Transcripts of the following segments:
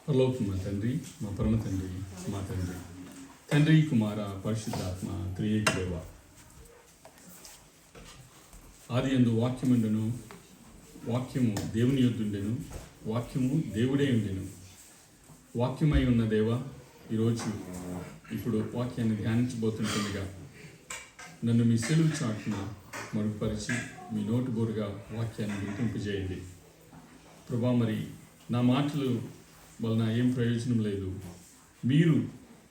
పరలోకి మా తండ్రి, మా పరమ తండ్రి, మా తండ్రి, తండ్రి కుమార పరిశుద్ధాత్మ త్రియేక దేవ. ఆది యందు వాక్యముండెను, వాక్యము దేవుని యొద్దుండెను, వాక్యము దేవుడే ఉండెను. వాక్యమై ఉన్న దేవ, ఈరోజు ఇప్పుడు వాక్యాన్ని ధ్యానించబోతుంటుండగా నన్ను మీ సెలువు చాటున మరుగుపరిచి మీ నోటు బోరుగా వాక్యాన్ని గుర్తింపజేయండి ప్రభా. మరి నా మాటలు వలన ఏం ప్రయోజనం లేదు, మీరు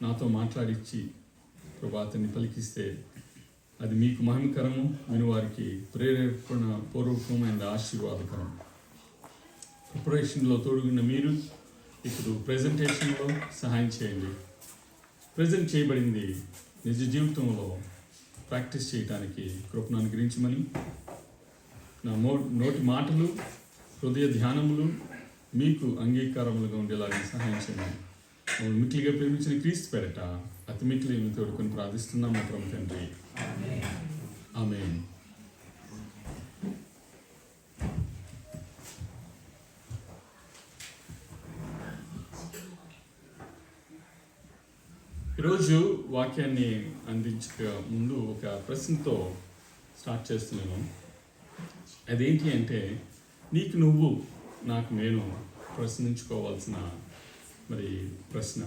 నాతో మాట్లాడించి ప్రభా అతన్ని పలికిస్తే అది మీకు మహిమకరము, విని వారికి ప్రేరేపణ పూర్వకమైన ఆశీర్వాదకరం. ప్రిపరేషన్లో తోడుగున్న మీరు ఇప్పుడు ప్రజెంటేషన్లో సహాయం చేయండి. ప్రజెంట్ చేయబడింది నిజ జీవితంలో ప్రాక్టీస్ చేయడానికి కృపను అనుగ్రహించమని, నా నోటి మాటలు హృదయ ధ్యానములు మీకు అంగీకారములుగా ఉండేలాగా సహాయం చేయమని మమ్మల్ని మిక్కిలిగా ప్రేమించిన క్రీస్తు పేరట అతి మిక్కిలి తోడుకొని ప్రార్థిస్తున్నాం మా పరమ తండ్రి, ఆమేన్. ఈరోజు వాక్యాన్ని అందించక ముందు ఒక ప్రశ్నతో స్టార్ట్ చేస్తున్నాను. అదేంటి అంటే, నీకు నువ్వు నాకు నేను ప్రశ్నించుకోవాల్సిన మరి ప్రశ్న,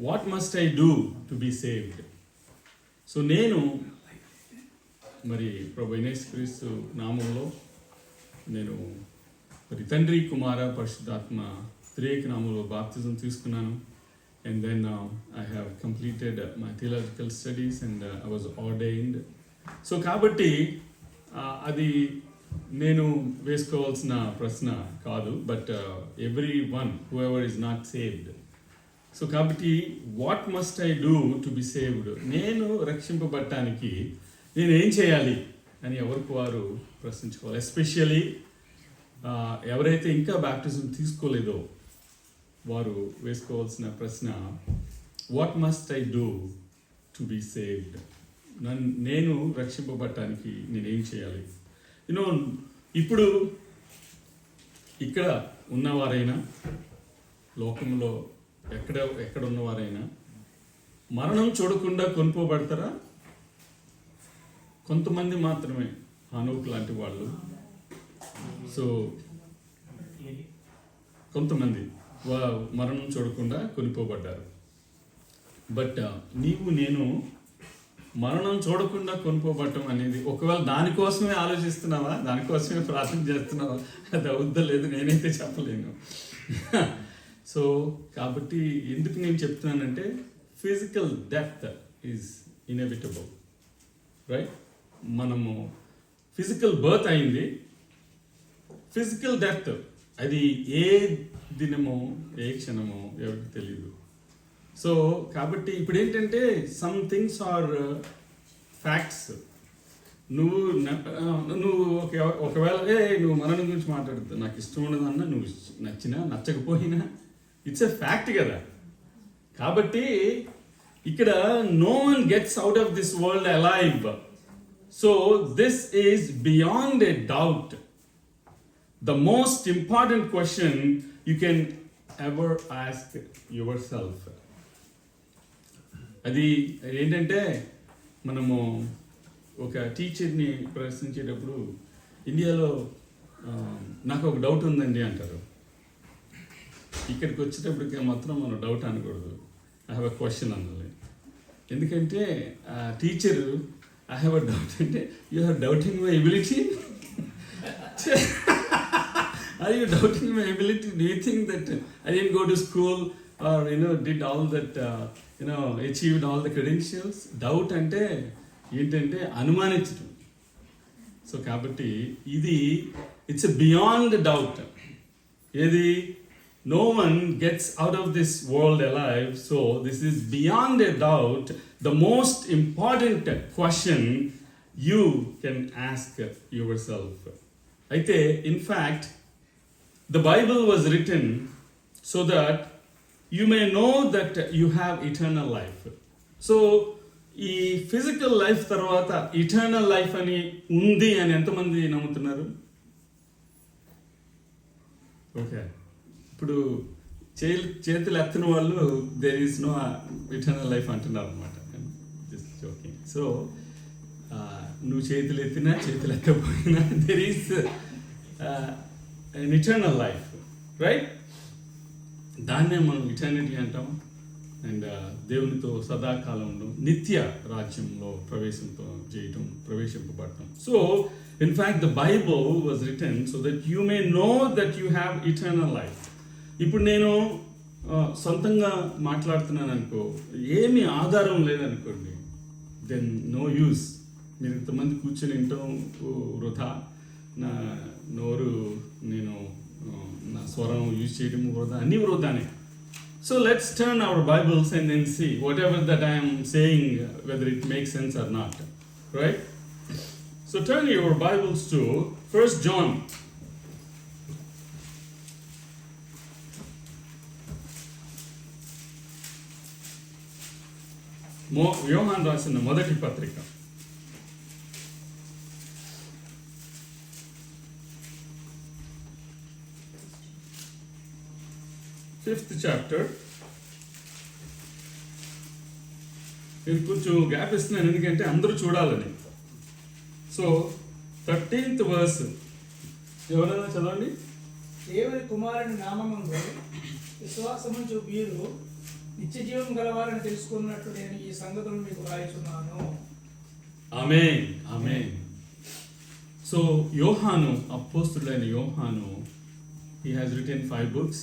what must I do to be saved? So నేను మరి ప్రభు యేసుక్రీస్తు నామంలో నేను మరి తండ్రి కుమార పరిశుద్ధాత్మ త్రియేక నామంలో బాప్తిజం తీసుకున్నాను. And then I have completed my theological studies and I was ordained. So కాబట్టి అది నేను వేసుకోవాల్సిన ప్రశ్న కాదు, but every one whoever is not saved. So కాబట్టి what must I do to be saved? నేను రక్షింపబడటానికి నేను ఏం చేయాలి అని ఎవరికి వారు ప్రశ్నించుకోవాలి. ఎస్పెషల్లీ ఎవరైతే ఇంకా బాప్టిజం తీసుకోలేదో వారు వేసుకోవాల్సిన ప్రశ్న, what must I do to be saved? నేను రక్షింపబడటానికి నేనేం చేయాలి? యూనో, ఇప్పుడు ఇక్కడ ఉన్నవారైనా లోకంలో ఎక్కడ ఉన్నవారైనా మరణం చూడకుండా కొనుక్కోబడతారా? కొంతమంది మాత్రమే, హానోకు లాంటి వాళ్ళు. సో కొంతమంది మరణం చూడకుండా కొనిపోబడ్డారు. బట్ నీవు నేను మరణం చూడకుండా కొనిపోబడటం అనేది, ఒకవేళ దానికోసమే ఆలోచిస్తున్నావా, దానికోసమే ప్రార్థన చేస్తున్నావా, అది అవుద్దా లేదు నేనైతే చెప్పలేను. సో కాబట్టి ఎందుకు నేను చెప్తున్నానంటే, physical death is inevitable, right? మనము ఫిజికల్ బర్త్ అయింది, ఫిజికల్ డెత్ అది ఏ దినమో ఏ క్షణమో ఎవరికి తెలియదు. సో కాబట్టి ఇప్పుడు ఏంటంటే, సమ్ థింగ్స్ ఆర్ ఫ్యాక్ట్స్. నువ్వు ఒకవేళ నువ్వు మరణం గురించి మాట్లాడుతుంది, నాకు ఇష్టం ఉండదన్నా, నువ్వు నచ్చినా నచ్చకపోయినా ఇట్స్ ఎ ఫ్యాక్ట్ కదా. కాబట్టి ఇక్కడ no one gets out of this world alive. So this is beyond a doubt. The most important question you can ever ask yourself. అది ఏంటంటే, మనము ఒక టీచర్ని ప్రశ్నించేటప్పుడు ఇండియాలో నాకు ఒక డౌట్ ఉందండి అంటారు. ఇక్కడికి వచ్చేటప్పటికి మాత్రం మనం డౌట్ అనకూడదు, ఐ హ్యావ్ ఎ క్వశ్చన్ అనాలి. ఎందుకంటే teacher I have a doubt అంటే, you have doubting my ability. Are you doubting my ability? Do you think that I didn't go to school or did all that achieved all the credentials? Doubt అంటే ఏంటంటే అనుమానించడం. So కాబట్టి ఇది it's beyond doubt. ఏది? no one gets out of this world alive. So this is beyond a doubt the most important question you can ask yourself. అయితే in fact the Bible was written so that you may know that you have eternal life. So ఈ physical life తర్వాత eternal life అని ఉంది అని ఎంతమంది నమ్ముతున్నారు? Okay, ఇప్పుడు చేతులు ఎత్తని వాళ్ళు there is no eternal life అంటున్నారు అనమాట. Just joking. సో నువ్వు చేతులు ఎత్తినా చేతులు ఎత్తకపోయినా there is an eternal life, right? దాన్నే మనం ఇటర్నిటీ అంటాం. అండ్ దేవునితో సదాకాలంలో నిత్య రాజ్యంలో ప్రవేశింపబడటం. So in fact the Bible was written so that you may know that you have eternal life. ఇప్పుడు నేను సొంతంగా మాట్లాడుతున్నాను అనుకో, ఏమీ ఆధారం లేదనుకోండి, దెన్ నో యూస్. మీరు ఇంతమంది కూర్చొని వింటాం వృధా, నా నోరు నేను నా స్వరం యూజ్ చేయడం వృధా, అన్నీ వృధానే. So let's turn our Bibles and then see whatever that I am saying, whether it makes sense or not, right? So turn your Bibles to 1 John. యోహాను రాసిన మొదటి పత్రిక 5th chapter. నేను కొంచెం గ్యాప్ ఇస్తున్నాను ఎందుకంటే అందరూ చూడాలని. సో 13th verse ఎవరైనా చదవండి. దేవుని కుమారుని నామములో విశ్వాసముంచు మీరు నిత్య జీవం గలవారని తెలుసుకున్నట్లు నేను ఈ సంగతులను మీకు రాయిచున్నాను. ఆమేన్, ఆమేన్. సో యోహాను, అపోస్తుడైన యోహాను, he has written 5 books.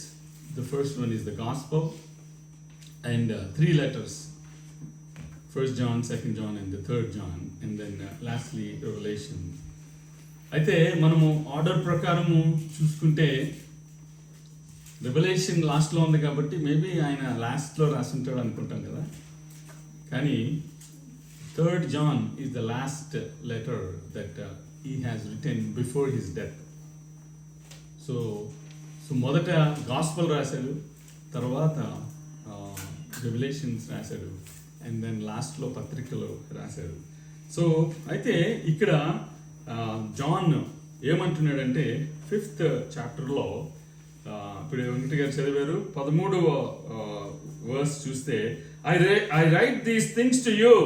The first one is the Gospel and 3 letters, 1 John, 2 John and the 3rd John, and then lastly Revelation. అయితే మనము ఆర్డర్ ప్రకారము చూసుకుంటే రెవల్యూషన్ లాస్ట్లో ఉంది కాబట్టి మేబీ ఆయన లాస్ట్లో రాసుంటాడు అనుకుంటాం కదా. కానీ 3rd John is the last letter that he has written before his death. So మొదట గాస్పల్ రాశాడు, తర్వాత రెవల్యూషన్స్ రాశాడు, అండ్ దెన్ లాస్ట్లో పత్రికలు రాశాడు. సో అయితే ఇక్కడ జాన్ ఏమంటున్నాడంటే 5th chapterలో ఇప్పుడు వెంకట గారు చదివారు 13వ verse చూస్తే, I write these things to you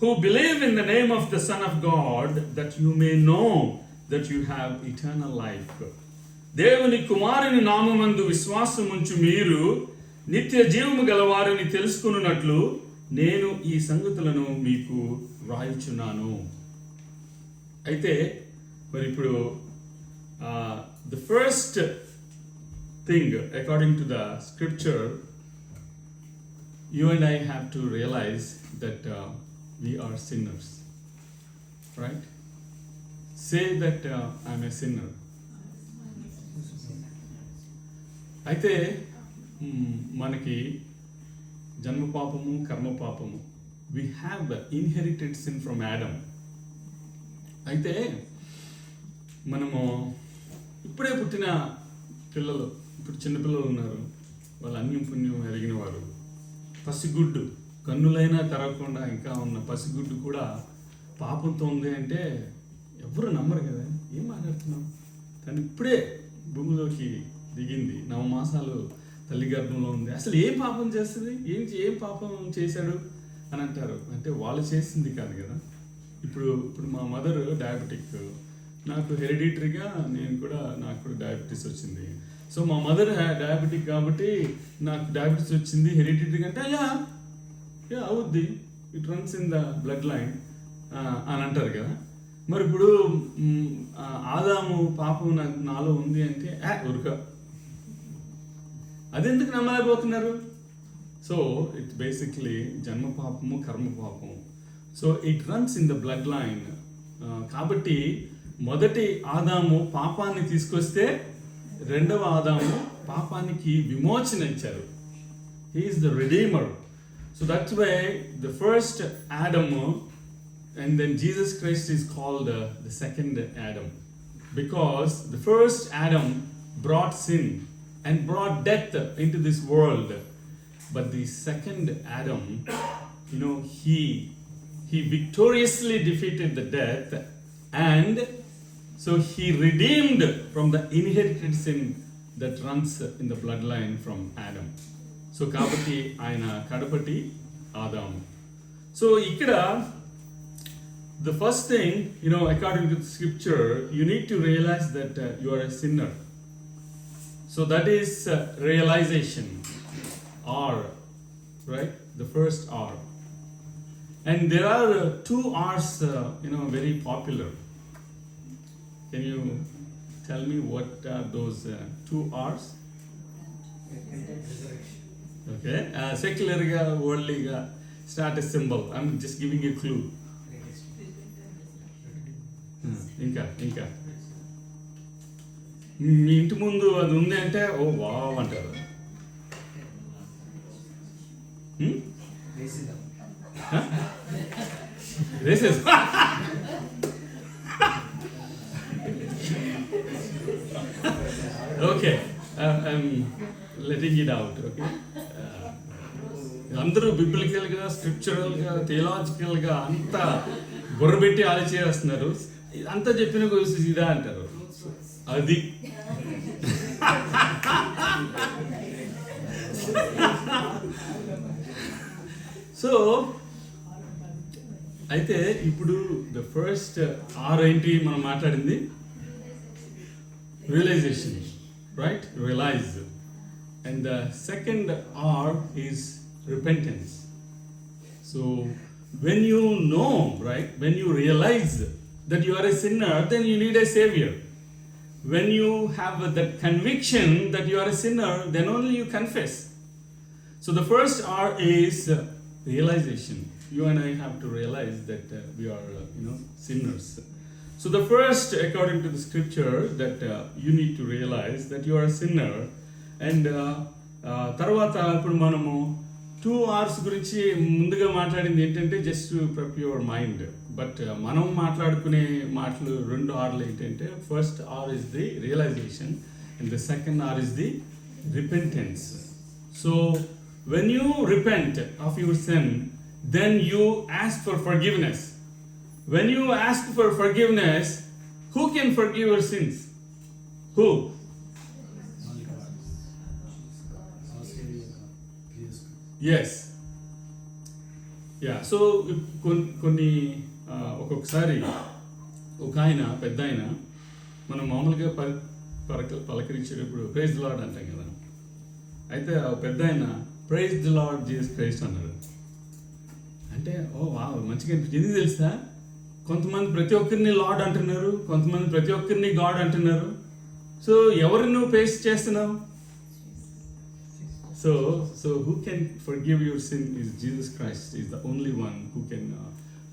who believe in the name of the Son of God, that you may know that you have eternal life. దేవుని కుమారుని నామమందు విశ్వాసముంచు మీరు నిత్య జీవము గలవారని తెలుసుకున్నట్లు నేను ఈ సంగతులను మీకు రాయుచున్నాను. అయితే మరి ఇప్పుడు the first thing according to the scripture, you and I have to realize that we are sinners, right? Say that I'm a sinner. అయితే మనకి జన్మ పాపము, కర్మ పాపము, we have inherited sin from Adam. అయితే మనము ఇప్పుడే పుట్టిన పిల్లలు, ఇప్పుడు చిన్నపిల్లలు ఉన్నారు, వాళ్ళు అన్యం పుణ్యం ఎరిగిన వారు, పసిగుడ్డు కన్నులైనా తెరవకుండా ఇంకా ఉన్న పసిగుడ్డు కూడా పాపంతో ఉంది అంటే ఎవరు నమ్మరు కదా. ఏం మాట్లాడుతున్నాం, తను ఇప్పుడే భూమిలోకి దిగింది, 9 మాసాలు తల్లి గర్భంలో ఉంది, అసలు ఏం పాపం చేస్తుంది, ఏం పాపం చేశాడు అని అంటారు. అంటే వాళ్ళు చేసింది కాదు కదా. ఇప్పుడు మా మదర్ డయాబెటిక్, నాకు హెరిడిటరీగా నాకు కూడా డయాబెటీస్ వచ్చింది. సో మా మదర్ డయాబెటిక్ కాబట్టి నాకు డయాబెటీస్ వచ్చింది హెరిడిటరీగా అంటే యా అవుద్ది, it runs in the blood line అని అంటారు కదా. మరి ఇప్పుడు ఆదాము పాపం నాలో ఉంది అంటే ఉరక, అదెందుకు నమ్మలేకపోతున్నారు? సో ఇట్ బేసిక్లీ జన్మ పాపము, కర్మ పాపము. So it runs in the blood line. కాబట్టి మొదటి ఆదాము పాపాన్ని తీసుకొస్తే రెండవ ఆదాము పాపానికి విమోచన ఇచ్చారు. He is the redeemer. So that's why the first Adam and then Jesus Christ is called the second Adam, because the first Adam brought sin and brought death into this world, but the second Adam, he victoriously defeated the death, and so he redeemed from the inherited sin that runs in the blood line from Adam. So కాబట్టి ఆయన కడపటి ఆదాము. So ఇక్కడ the first thing, according to the scripture, you need to realize that you are a sinner. So that is realization, R, right? The first R. And there are two R's, very popular. Can you tell me what are those two R's? Okay, secular ga, worldly ga, start a symbol. I'm just giving you a clue. ఇంకా మీ ఇంటి ముందు అది ఉంది అంటే oh wow అంటారు. Races. Okay, I'm letting it out. Okay, అందరూ బిబ్లికల్గా, స్క్రిప్చురల్గా, థియలాజికల్గా అంతా బుర్రబెట్టి ఆలోచిస్తున్నారు. అంతా చెప్పిన ఇదా అంటారు. అది సో అయితే ఇప్పుడు ద ఫస్ట్ ఆర్ ఏంటి మనం మాట్లాడింది? Realization, right? Realize. And the second R is repentance. So when you know, right, when you realize that you are a sinner, then you need a savior. When you have that conviction that you are a sinner, then only you confess. So the first R is realization. You and I have to realize that we are sinners. So the first, according to the scripture, that you need to realize that you are a sinner. And తర్వాత ఇప్పుడు మనము 2 R's గురించి ముందుగా మాట్లాడింది ఏంటంటే just prepare your mind. But మనం మాట్లాడుకునే మాటలు 2 R'లు ఏంటంటే first R is the realization and the second R is the repentance. So when you repent of your sin, then you ask for forgiveness. When you ask for forgiveness, who can forgive your sins? Who? Yes. Yeah. So కొన్ని ఒక్కొక్కసారి ఒక ఆయన పెద్ద ఆయన మనం మామూలుగా పలకరించేటప్పుడు praise the lord అంటాం కదా. అయితే ఆ పెద్ద ఆయన praise the Lord Jesus Christ అన్నాడు. అంటే ఓ వా మంచిగా అనిపించింది. తెలుసా, కొంతమంది ప్రతి ఒక్కరిని లార్డ్ అంటున్నారు, కొంతమంది ప్రతి ఒక్కరిని గాడ్ అంటున్నారు. సో ఎవరిని నువ్వు ఫేస్ చేస్తున్నావు? So who can forgive your sin is Jesus Christ. Is the only one who can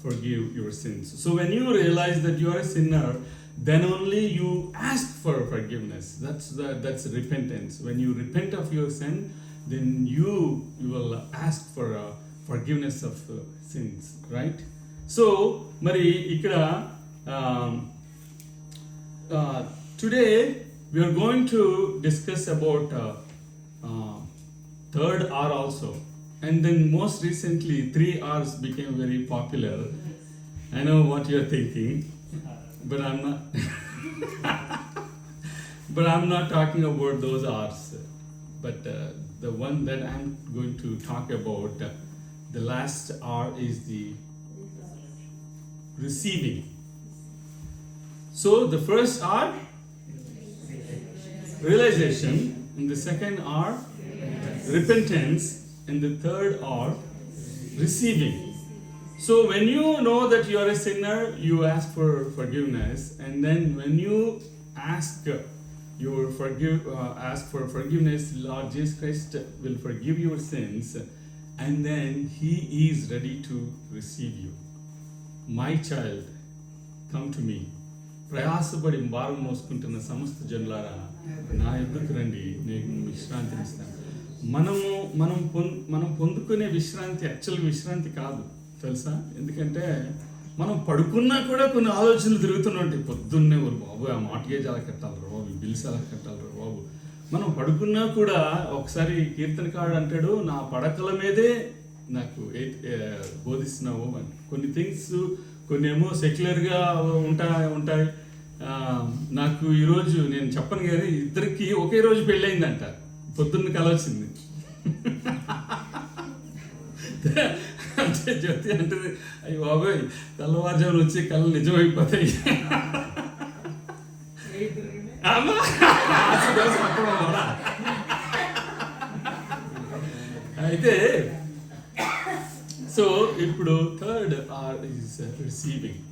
forgive your sins. So when you realize that you are a sinner, then only you ask for forgiveness. That's repentance. When you repent of your sin, then you will ask for forgiveness of sins, right? So mari ikkada today we are going to discuss about third R also, and then most recently 3 R's became very popular. I know what you're thinking, but I'm not talking about those R's. But the one that I'm going to talk about, the last R is the receiving. So the first R, realization, and the second R, repentance, and the third R, receiving. So when you know that you are a sinner, you ask for forgiveness, and then when you ask for forgiveness, Lord Jesus Christ will forgive your sins, and then He is ready to receive you. My child, come to me. ప్రయాసపడి భారం మోసుకుంటున్న సమస్త జనులారా నా యొద్దకు రండి, నేను విశ్రాంతినిస్తాను. మనం పొందుకునే విశ్రాంతి యాక్చువల్గా విశ్రాంతి కాదు, తెలుసా? ఎందుకంటే మనం పడుకున్నా కూడా కొన్ని ఆలోచనలు తిరుగుతున్నాయి. పొద్దున్నే బాబు ఆ మార్ట్గేజ్ ఎలా కట్టాలరా బాబు, ఈ బిల్స్ ఎలా కట్టాలరా బాబు. మనం పడుకున్నా కూడా ఒకసారి కీర్తనకారుడు అంటాడు, నా పడకల మీదే నాకు బోధిస్తున్నావు అని. కొన్ని థింగ్స్ కొన్ని ఏమో సెక్యులర్గా ఉంటాయి, నాకు ఈరోజు నేను చెప్పను కానీ ఇద్దరికి ఒకే రోజు పెళ్ళయిందంట. పొద్దున్న కల వచ్చింది. అంటే జ్యోతి అంటే అయ్యి బాబోయ్ తెల్లవారుజామున వచ్చి కళ్ళు నిజమైపోతాయి. అయితే సో ఇప్పుడు third R is receiving,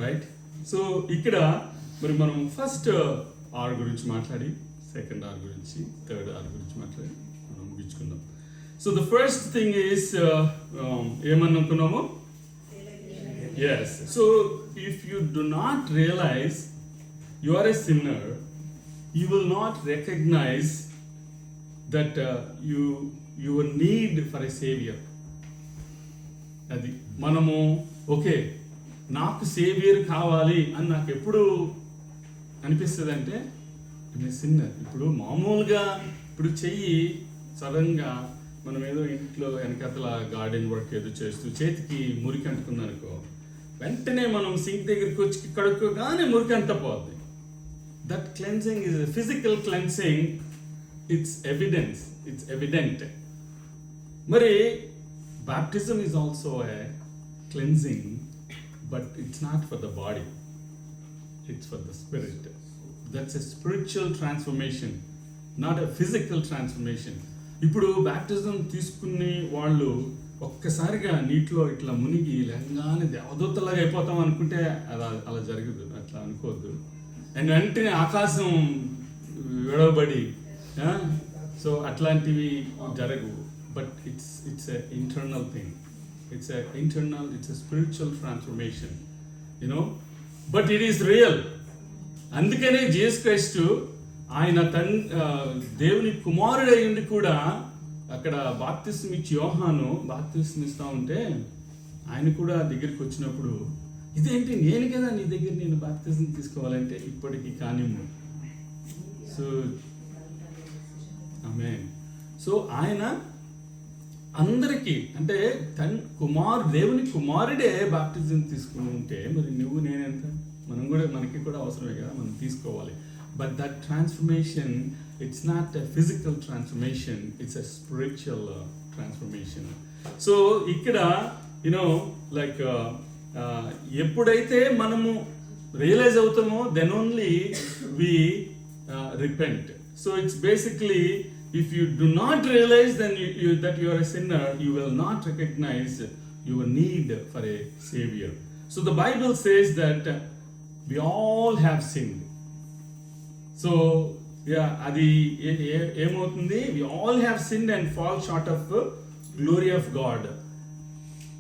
right? So ఇక్కడ మరి మనం ఫస్ట్ ఆర్ గురించి మాట్లాడి, సెకండ్ ఆర్ గురించి, థర్డ్ ఆర్ గురించి మాట్లాడి మనం ముగించుకుందాం. So the first thing is ఏమనుకున్నాము? Yes. So if you do not realize you are a sinner, you will not recognize that your need for a savior. అది మనము ఓకే నాకు saviour కావాలి అని నాకు ఎప్పుడు అనిపిస్తుంది అంటే సిన్నర్. ఇప్పుడు మామూలుగా ఇప్పుడు చెయ్యి సడన్గా మనం ఏదో ఇంట్లో వెనకతల గార్డెన్ వర్క్ ఏదో చేస్తూ చేతికి మురికి అంటుకుందనుకో, వెంటనే మనం సింక్ దగ్గరికి వచ్చి కడుక్కోగానే మురికి అంతా పోద్ది. That cleansing is a physical cleansing. It's evidence. It's evident. Mari, baptism is also a cleansing, but it's not for the body. It's for the spirit. That's a spiritual transformation, not a physical transformation. ఇప్పుడు baptism తీసుకునే వాళ్ళు ఒక్కసారిగా నీటిలో ఇట్లా మునిగి లేగానే దేవదూతలాగా అయిపోతాం అనుకుంటే అలా జరగదు, అట్లా అనుకోవద్దు. అండ్ వెంటనే ఆకాశం విడవబడి సో అట్లాంటివి జరగవు. But it's a internal thing, it's a spiritual transformation, you know. But it is real. అందుకనే జీసస్ క్రైస్ట్ ఆయన దేవుని కుమారుడు అయ్యుండి కూడా అక్కడ బాప్తిస్మం ఇచ్చి యోహాను బాప్తిస్మం ఇస్తా ఉంటే ఆయన కూడా దగ్గరికి వచ్చినప్పుడు ఇదేంటి నేను కదా నీ దగ్గర నేను బాప్తిజం తీసుకోవాలంటే ఇప్పటికీ కానిమ్ము. సో ఆమేన్. సో ఆయన అందరికీ అంటే దేవుని కుమారుడే బాప్తిజం తీసుకుని ఉంటే మరి నువ్వు నేనెంత, మనకి కూడా అవసరమే కదా, మనం తీసుకోవాలి. But that transformation it's not a physical transformation, it's a spiritual transformation. So ఇక్కడ యునో లైక్ ఎప్పుడైతే మనము రియలైజ్ అవుతామో then only we repent. So it's basically if you do not realize then that you are a sinner, you will not recognize your need for a saviour. So the Bible says that we all have sinned. సో అది ఏమవుతుంది? We all have sinned and fall short of glory of God.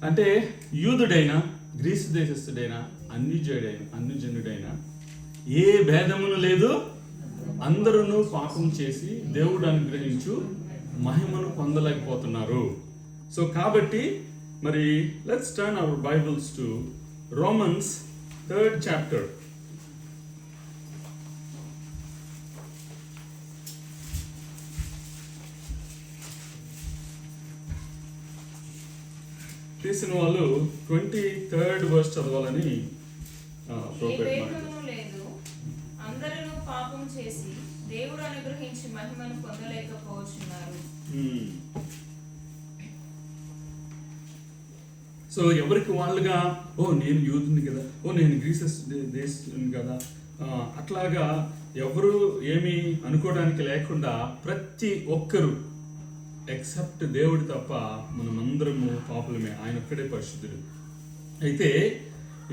అంటే యూదుడైనా Greece దేశస్థుడైనా అన్యజనుడైనా ఏ భేదమును లేదు, అందరూ పాపం చేసి దేవుడు అనుగ్రహించు మహిమను పొందలేకపోతున్నారు. సో కాబట్టి మరి let's turn our Bibles to Romans 3rd chapter. తీసిన వాళ్ళు 23rd verse చదవాలని లేదు, అందరూ పాపం చేసి దేవుడు అనుగ్రహించి మహిమను పొందలేకపోతున్నారు. సో ఎవరికి వాళ్ళుగా నేను యూదుని కదా, నేను గ్రీసెస్ దేశం కదా, అట్లాగా ఎవరు ఏమి అనుకోవడానికి లేకుండా ప్రతి ఒక్కరు ఎక్సెప్ట్ దేవుడు తప్ప మనమందరము పాపులమే, ఆయన ఒక్కడే పరిశుద్ధుడు. అయితే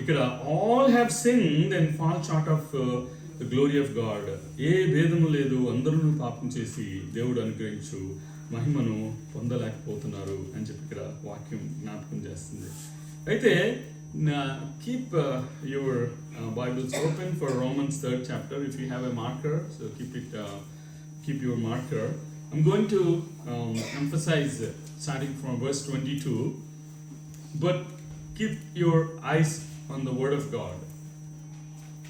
ఇక్కడ all have sinned and fall short of the glory of God. ఏ భేదము లేదు, అందరూ పాపం చేసి దేవుడు అనుగ్రహించు మహిమను పొందలేకపోతున్నారు అని చెప్పి ఇక్కడ వాక్యం జ్ఞాపకం చేస్తుంది. అయితే keep your Bibles open for Romans 3rd chapter. If you have a marker, so keep your marker. I'm going to emphasize starting from verse 22, but keep your eyes on the Word of God,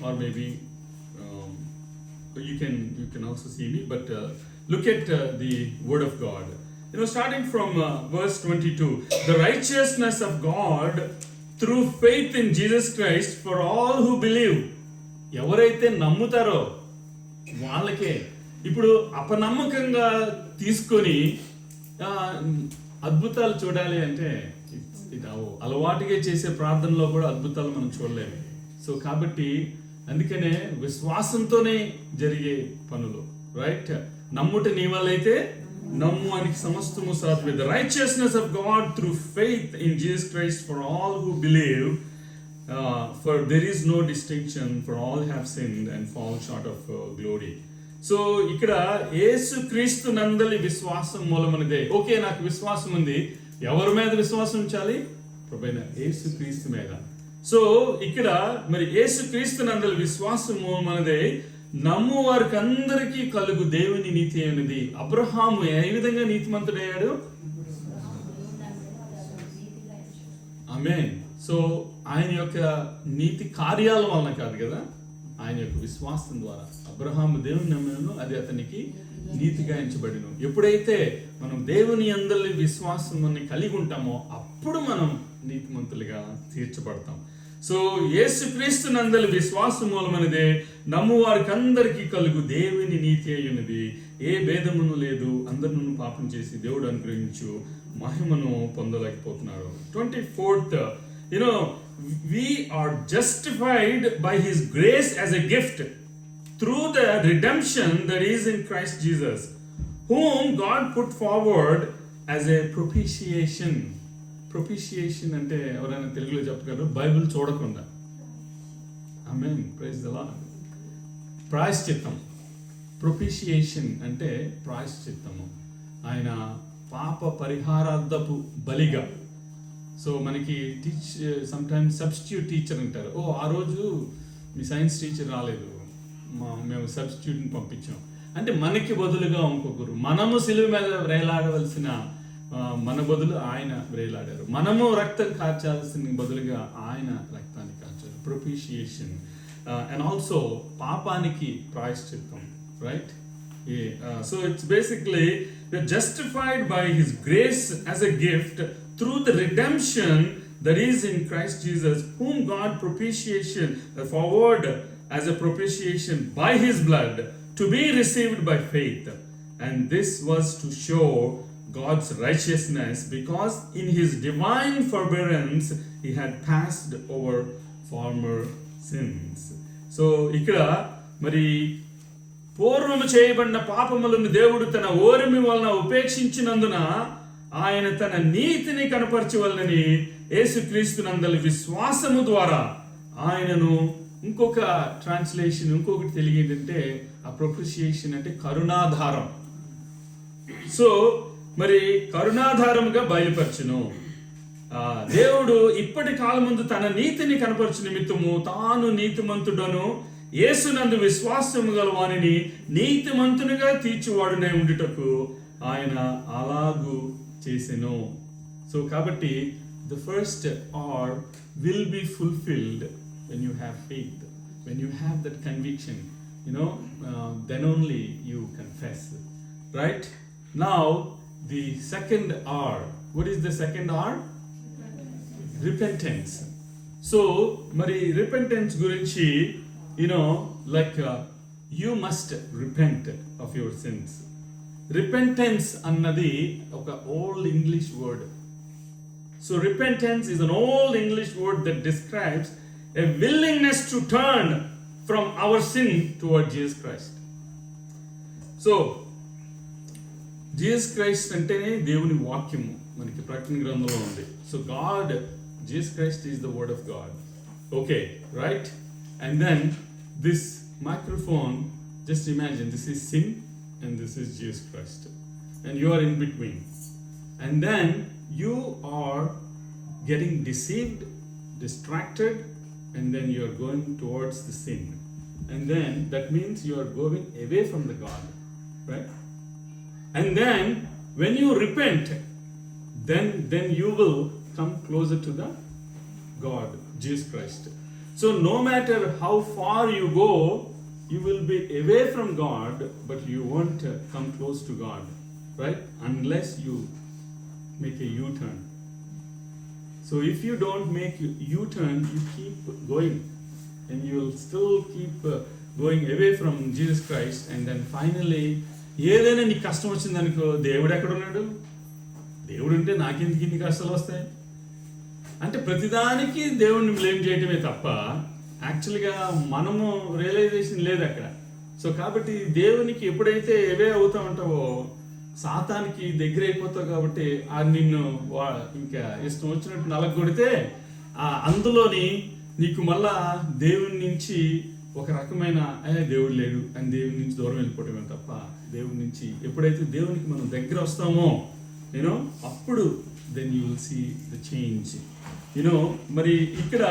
or maybe you can also see me, but look at the Word of God. Starting from verse 22, the righteousness of God through faith in Jesus Christ for all who believe. ఎవరైతే నమ్ముతారో వాళ్ళకే. ఇప్పుడు అపనమ్మకంగా తీసుకొని అద్భుతాలు చూడాలి అంటే అలవాటుగా చేసే ప్రార్థనలో కూడా అద్భుతాలు మనం చూడలేము. సో కాబట్టి అందుకనే విశ్వాసంతోనే జరిగే పనులు, రైట్? నమ్ముట నీ వల్ల అయితే నమ్ము అని సమస్తము సాధ్యమే. The righteousness of God through faith in Jesus Christ for all who believe, for there is no distinction, for all have sinned and fall short of glory. So ఇక్కడ యేసు క్రీస్తు నందలి విశ్వాసం మూలమనిదే. ఓకే, నాకు విశ్వాసం ఉంది. ఎవరి మీద విశ్వాసం ఉంచాలి? ప్రభువైన యేసు క్రీస్తు మీద. సో ఇక్కడ మరి యేసు క్రీస్తు నందలి విశ్వాసం మూలమనిదే. నమ్ము వారికి అందరికీ కలుగు దేవుని నీతి అయినది. అబ్రహాము ఏ విధంగా నీతిమంతుడయ్యాడు? ఆమేన్. సో ఆయన యొక్క నీతి కార్యాల వలన కాదు కదా, ఆయన యొక్క విశ్వాసం ద్వారా. అబ్రహాము దేవుని నమ్మాను, అది అతనికి నీతిగా ఎంచబడిను. ఎప్పుడైతే మనం దేవుని అందరి విశ్వాసం కలిగి ఉంటామో అప్పుడు మనం నీతిమంతులుగా తీర్చబడతాం. సో యేసుక్రీస్తు నందలి విశ్వాసం మూలమనిదే నమ్ము వారికి అందరికీ కలుగు దేవుని నీతి అయ్యున్నది. ఏ భేదమును లేదు, అందరిను పాపం చేసి దేవుడు అనుగ్రహించు మహిమను పొందలేకపోతున్నారు. 24th, we are justified by his grace as a gift through the redemption that is in Christ Jesus, whom God put forward as a propitiation. Propitiation అంటే ఎవరైనా తెలుగులో చెప్పగలరు? బైబిల్ చూడకుండా. ఆమేన్, ప్రైజ్ ది లార్డ్. ప్రాయశ్చిత్తం. ప్రొపిషియేషన్ అంటే ప్రాయశ్చిత్తము. ఆయన పాప పరిహారార్థపు బలిగా. సో మనకి సమ్టైమ్స్ సబ్స్టిట్యూట్ టీచర్ అంటారు. ఆ రోజు మీ సైన్స్ టీచర్ రాలేదు, మేము సబ్స్టిట్యూట్ని పంపించాం అంటే మనకి బదులుగా ఇంకొకరు, మనము సిలువ మీద వేలాడవలసిన మన బదులు ఆయన వేలాడారు. మనము రక్తం కార్చాల్సిన బదులుగా ఆయన రక్తాన్ని కార్చారు. ప్రొపిషియేషన్. అండ్ ఆల్సో పాపానికి ప్రాయశ్చిత్తం, right? So it's basically justified by his grace as a gift through the redemption that is in Christ Jesus, whom God propitiation forward as a propitiation by his blood to be received by faith. And this was to show God's righteousness, because in his divine forbearance he had passed over former sins. So ఇక్కడ మరి పూర్వము చేయబడిన పాపములను దేవుడు తన ఓరిమి వలన ఉపేక్షించినందున ఆయన తన నీతిని కనపరచవలనని యేసుక్రీస్తునందలి విశ్వాసము ద్వారా ఆయనను, ఇంకొక ట్రాన్స్లేషన్ ఇంకొకటి తెలియదంటే ఆ ప్రొపిషియేషన్ అంటే కరుణాధారం. సో మరి కరుణాధారముగా బయలుపరచును. దేవుడు ఇప్పటి కాలం ముందు తన నీతిని కనపరచు నిమిత్తము తాను నీతిమంతుడను యేసునందు విశ్వాసము గల వానిని నీతిమంతునిగా తీర్చువాడునే ఉండుటకు ఆయన అలాగు చేసెను. సో కాబట్టి the first R will be fulfilled when you have faith, when you have that conviction, then only you confess, right? Now the second R, what is the second R? Repentance. So మరి repentance గురించి you must repent of your sins. Repentance అన్నది ఒక old English word. So repentance is an old English word that describes a willingness to turn from our sin toward Jesus Christ. So Jesus Christ అంటేనే దేవుని వాక్యము మనకి ప్రకటన గ్రంథంలో ఉంది. So God, Jesus Christ is the word of God. Okay, right? And then this microphone, just imagine this is sin and this is Jesus Christ. And you are in between. And then you are getting deceived, distracted, and then you are going towards the sin. And then that means you are going away from the God, right? And then when you repent, then you will come closer to the God, Jesus Christ. So no matter how far you go, you will be away from God, but you won't come close to God, right? Unless you make a U-turn. So if you don't make U-turn, you keep going. and you will still keep going away from Jesus Christ, and then finally ఏదైనా నీకు కష్టం వచ్చిందనుకో, దేవుడు ఎక్కడ ఉన్నాడు, దేవుడు ఉంటే నాకెందుకు ఇన్ని కష్టాలు వస్తాయి అంటే ప్రతిదానికి దేవుడిని బ్లేమ్ చేయటమే తప్ప యాక్చువల్గా మనము రియలైజేషన్ లేదు అక్కడ. సో కాబట్టి దేవునికి ఎప్పుడైతే ఎవే అవుతా ఉంటావో సాతానికి దగ్గర అయిపోతావు. కాబట్టి ఆ నిన్ను ఇంకా ఇష్టం వచ్చినట్టు నలగొడితే అందులోని నీకు మళ్ళా దేవుని నుంచి ఒక రకమైన దేవుడు లేడు అని దేవుని నుంచి దూరం వెళ్ళిపోవడమే తప్ప దేవుని నుంచి ఎప్పుడైతే దేవునికి మనం దగ్గర వస్తామో అప్పుడు then you will see the change. మరి ఇక్కడ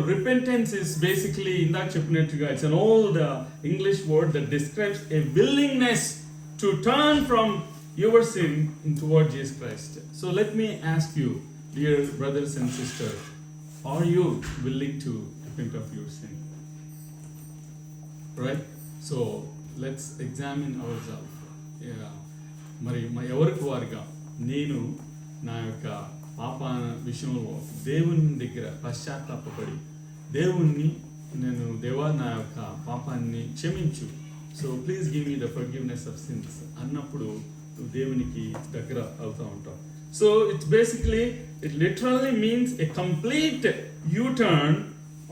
repentance is basically ఇందాక చెప్పినట్టుగా it's an old English word that describes a willingness to turn from your sin toward Jesus Christ. So let me ask you, dear brothers and sisters, are you willing to repent of your sin? Right? So let's examine ourselves. మరి ఎవరికి వారుగా నేను నా యొక్క పాప విషయంలో దేవుని దగ్గర పశ్చాత్తాపడి దేవుణ్ణి దేవా నా యొక్క పాపాన్ని క్షమించు, so please give me the forgiveness of since అన్నప్పుడు నువ్వు దేవునికి దగ్గర అవుతూ ఉంటావు. So it's basically it literally means a complete you turn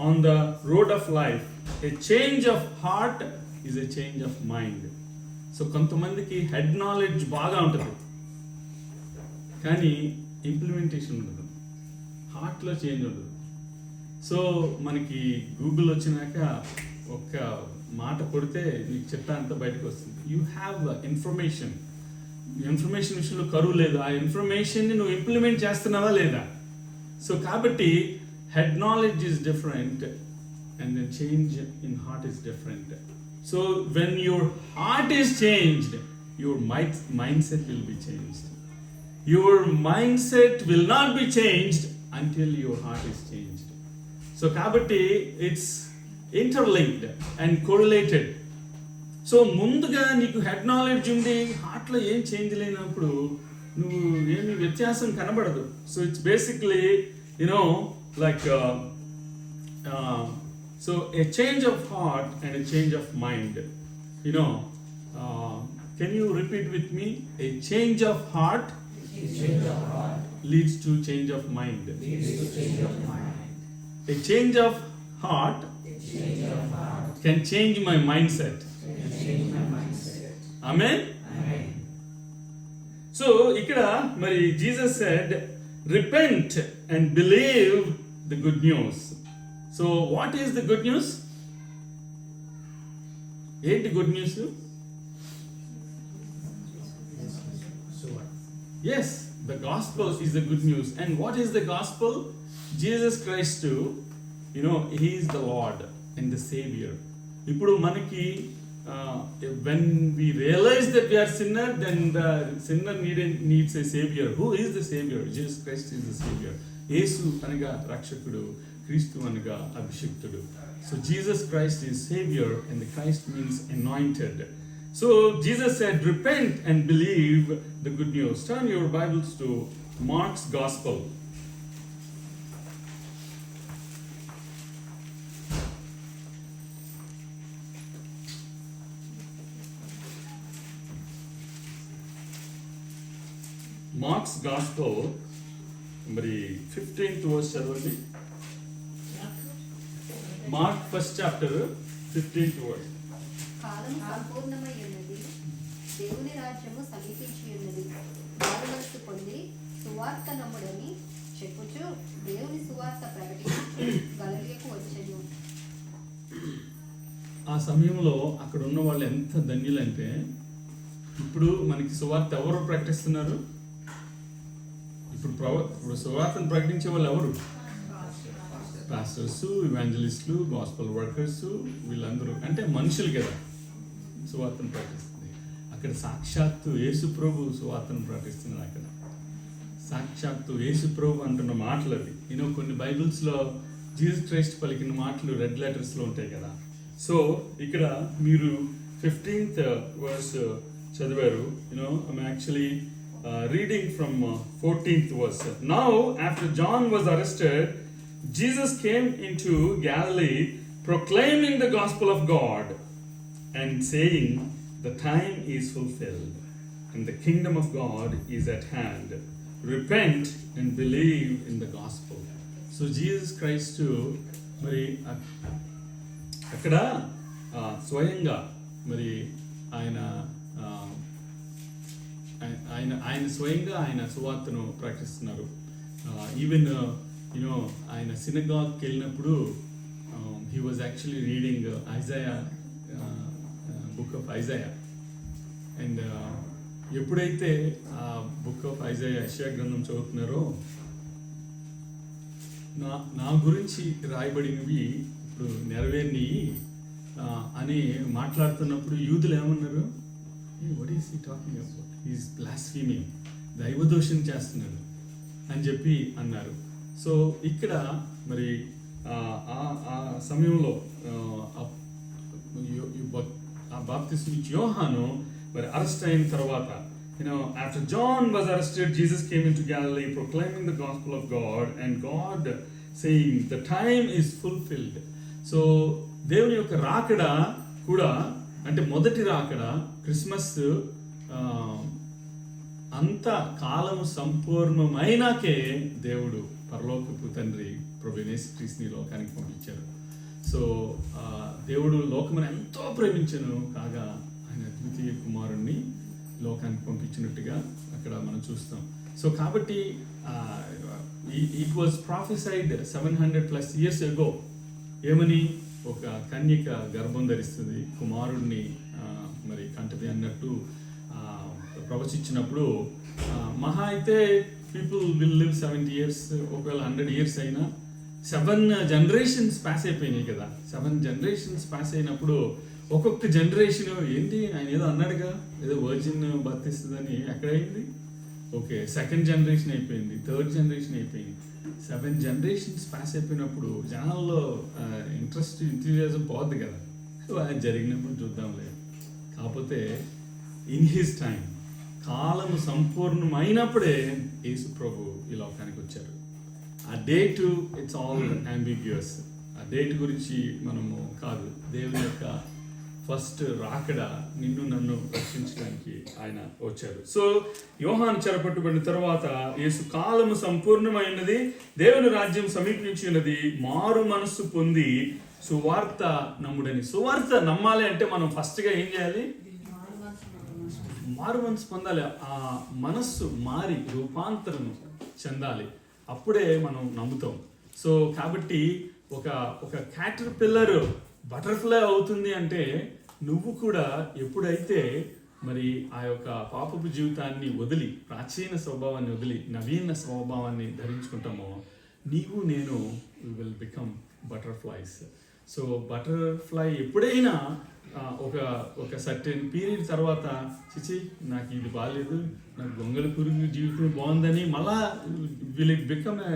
on the road of life. A change of heart is a change of mind. So కొంతమందికి head knowledge బాగా ఉంటుంది కానీ ఇంప్లిమెంటేషన్ ఉండదు, హార్ట్లో చేంజ్ ఉండదు. సో మనకి గూగుల్ వచ్చినాక ఒక్క మాట కొడితే నీకు చెప్తా అంతా బయటకు వస్తుంది. యూ హ్యావ్ ఇన్ఫర్మేషన్ విషయంలో కరువు లేదు, ఆ ఇన్ఫర్మేషన్ని నువ్వు ఇంప్లిమెంట్ చేస్తున్నావా లేదా. సో కాబట్టి head knowledge is different and then change in heart is different. So when your heart is changed, your mindset will be changed. Your mindset will not be changed until your heart is changed. So kabatti it's interlinked and correlated. So munduga neeku head knowledge undi heart lo em change lenapudu nuvu emi vyathyasam kanabadadu. So it's basically like so a change of heart and a change of mind. Can you repeat with me? A change of heart leads to change of mind. A change of heart can change my mindset. Amen. So ikkada mari Jesus said repent and believe the good news. So what is the good news? ఏంటి good news? Yes, the gospel is the good news. And what is the gospel? Jesus Christ too, he is the Lord and the Savior. Ippudu manaki when we realize that we are sinner, then the sinner needs a Savior. Who is the Savior? Jesus Christ is the Savior. Yesu anaga rakshakudu, Kristu anaga abhishektudu. So Jesus Christ is Savior, and the Christ means anointed. So Jesus said, repent and believe the good news. Turn your Bibles to Mark's Gospel. Mark's Gospel, మరి 15th verse చదవండి. Mark first chapter, 15th verse. కాలం సంపూర్ణమై ఉన్నది, దేవుని రాజ్యము సమీపించి ఉన్నది, మారుమనస్సు పొంది సువార్త నమ్ముడని చెప్పుచు దేవుని సువార్త ప్రకటించుచు గలిలయకు వచ్చెను. ఆ సమయంలో అక్కడ ఉన్న వాళ్ళు ఎంత ధన్యులంటే, ఇప్పుడు మనకి సువార్త ఎవరు ప్రకటిస్తున్నారు? ఇప్పుడు సువార్తను ప్రకటించే వాళ్ళు ఎవరు? పాస్టర్స్, ఇవాంజలిస్టులు, గాస్పల్ వర్కర్స్, వీళ్ళందరూ అంటే మనుషులు కదా సువార్తను ప్రకటిస్తుంది. అక్కడ సాక్షాత్తు యేసు ప్రభు సువార్తను ప్రకటిస్తున్నారు. అక్కడ సాక్షాత్తు యేసు ప్రభు అంటున్న మాటలు అవి. కొన్ని బైబిల్స్లో జీసస్ క్రైస్ట్ పలికిన మాటలు రెడ్ లెటర్స్లో ఉంటాయి కదా. సో ఇక్కడ మీరు 15th verse చదివారు. I'm actually reading from 14th verse. Now after John was arrested, Jesus came into Galilee proclaiming the gospel of God and saying, the time is fulfilled and the kingdom of God is at hand. Repent and believe in the gospel. So Jesus Christ మరి అక్కడ స్వయంగా మరి ఆయన స్వయంగా ఆయన సువార్తను ప్రకటిస్తున్నారు. Even you know ఆయన సినగాగ్కి వెళ్ళినప్పుడు he was actually reading Isaiah, book of Isaiah. And ఎప్పుడైతే ఆ బుక్ ఆఫ్ ఐజయా, యెషయా గ్రంథం చదువుతున్నారో, నా గురించి రాయబడినవి ఇప్పుడు నెరవేరినవి అని మాట్లాడుతున్నప్పుడు యూదులు ఏమన్నారు? What is he talking about? He's blaspheming, దైవదోషం చేస్తున్నాడు అని చెప్పి అన్నారు. సో ఇక్కడ మరి ఆ సమయంలో బాప్తిస్మం ఇచ్చే యోహాను మరి అరెస్ట్ అయిన తర్వాత, after John was arrested, Jesus came into Galilee proclaiming the gospel of God and God saying the time is fulfilled. So దేవుని యొక్క రాకడ కూడా, అంటే మొదటి రాకడ క్రిస్మస్ అంత కాలము సంపూర్ణమైనాకే దేవుడు పరలోకపు తండ్రి ప్రభువైన యేసుక్రీస్తుని లోకానికి పంపించారు. సో దేవుడు లోకమును ఎంతో ప్రేమించెను కాగా ఆయన ద్వితీయ కుమారుణ్ణి లోకానికి పంపించినట్టుగా అక్కడ మనం చూస్తాం. సో కాబట్టి ఇట్ వాజ్ ప్రాఫెసైడ్ 700+ years ago. ఏమని? ఒక కన్యక గర్భం ధరిస్తుంది, కుమారుడిని మరి కంటది అన్నట్టు ప్రవచించినప్పుడు మహా అయితే పీపుల్ విల్ లివ్ 70 years. ఒకవేళ 100 years అయినా 7 generations పాస్ అయిపోయినాయి కదా. 7 generations పాస్ అయినప్పుడు ఒక్కొక్క జనరేషన్ ఏంటి, ఆయన ఏదో అన్నాడుగా, ఏదో వర్జిన్ బర్త్ ఇస్తుందని, ఎక్కడైంది? ఓకే, 2nd generation అయిపోయింది, 3rd generation అయిపోయింది. 7 generations పాస్ అయిపోయినప్పుడు జనాల్లో ఇంట్రెస్ట్, ఎంథూజియాజం పోద్ది కదా. అది జరిగినప్పుడు చూద్దాంలే. కాకపోతే ఇన్ హిస్ టైం, కాలము సంపూర్ణమైనప్పుడే యేసు ప్రభు ఈ లోకానికి వచ్చారు. ఆ డేటు ఇట్స్ ఆల్ అంబిగ్యూస్. ఆ డేట్ గురించి మనము కాదు, దేవుని యొక్క ఫస్ట్ రాకడ నిన్ను నన్ను రక్షించడానికి ఆయన వచ్చారు. సో యోహాను చెరపట్టుబడిన తర్వాత యేసు కాలము సంపూర్ణమైనది, దేవుని రాజ్యం సమీపించి ఉన్నది, మారు మనస్సు పొంది సువార్త నమ్ముడని. సువార్త నమ్మాలి అంటే మనం ఫస్ట్గా ఏం చేయాలి? మారు మనసు పొందాలి. ఆ మనస్సు మారి రూపాంతరం చెందాలి, అప్పుడే మనం నమ్ముతాం. సో కాబట్టి ఒక క్యాటర్ పిల్లర్ బటర్ఫ్లై అవుతుంది అంటే, నువ్వు కూడా ఎప్పుడైతే మరి ఆ యొక్క పాపపు జీవితాన్ని వదిలి, ప్రాచీన స్వభావాన్ని వదిలి నవీన స్వభావాన్ని ధరించుకుంటామో, నీవు నేను will become butterflies. So butterfly ఎప్పుడైనా ఒక సర్టెన్ పీరియడ్ తర్వాత, చిచి నాకు ఇది బాగాలేదు, నాకు గొంగళి పురుగు జీవితం బాగుందని మళ్ళా will it become a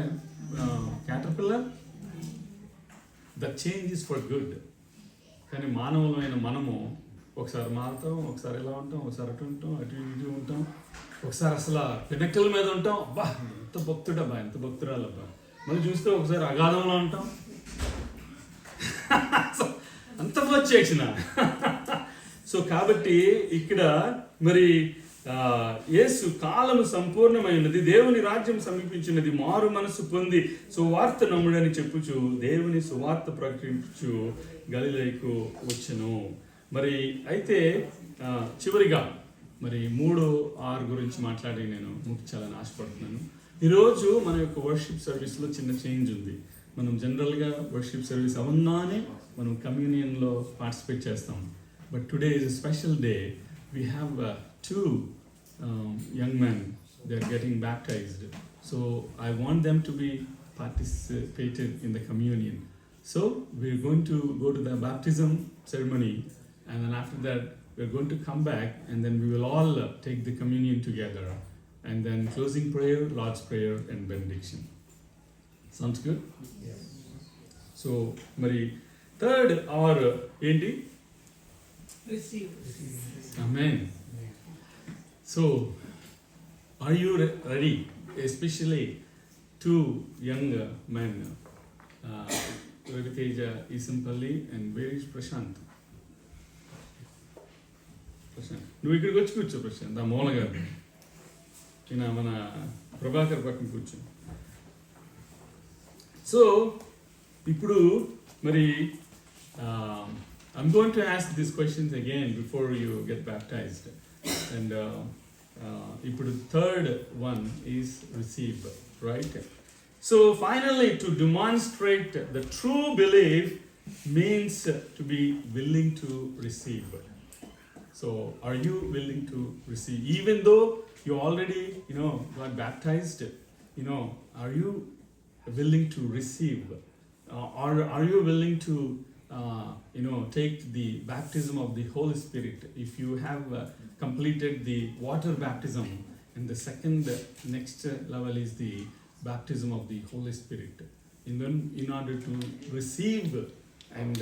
caterpillar? The change is for good. కానీ మానవులమైన మనము ఒకసారి మారుతాం, ఒకసారి ఇలా ఉంటాం, ఒకసారి అటు ఉంటాం, అటు ఇటు ఉంటాం, ఒకసారి అసలు పినక్కల మీద ఉంటాం, అబ్బా ఎంత భక్తుడబ్బా, ఎంత భక్తురాలబ్బా, మళ్ళీ చూస్తే ఒకసారి అగాధంలో ఉంటాం, అంత వచ్చేసిన. సో కాబట్టి ఇక్కడ మరి యేసు కాలము సంపూర్ణమైనది, దేవుని రాజ్యం సమీపించినది, మారు మనసు పొంది సువార్త నమ్ముడని చెప్పుచు దేవుని సువార్త ప్రకటించు గలిలయకు వచ్చెను. మరి అయితే చివరిగా మరి 3:6 గురించి మాట్లాడి నేను ముగించాలని ఆశపడుతున్నాను. ఈరోజు మన యొక్క వర్షిప్ సర్వీస్లో చిన్న చేంజ్ ఉంది. మనం జనరల్గా వర్షిప్ సర్వీస్ అవగానే మనం కమ్యూనియన్లో పార్టిసిపేట్ చేస్తాం. But today is a special day. We have 2 young men, they are getting baptized. So I want them to be participated in the communion. So we are going to go to the baptism ceremony, and then after that we are going to come back, and then we will all take the communion together, and then closing prayer, Lord's prayer and benediction. Sounds good? Yes. So మరి 3rd hour ఏంటి? Receive. Amen. So, are you ready? Especially 2 young men. Raviteja Isampalli, and where is Prashant? నువ్వు ఇక్కడికి వచ్చి కూర్చో ప్రశాంత్, ఆ మూల గారు ఈయన మన ప్రభాకర్ పక్కన కూర్చో. సో ఇప్పుడు మరి I'm going to ask these questions again before you get baptized. And ఇప్పుడు third one is receive, right? So finally, to demonstrate the true belief means to be willing to receive. So are you willing to receive? Even though you already, got baptized, are you willing to receive? Or are you willing to, take the baptism of the Holy Spirit? If you have completed the water baptism, and the next level is the baptism of the Holy Spirit. And then in order to receive and,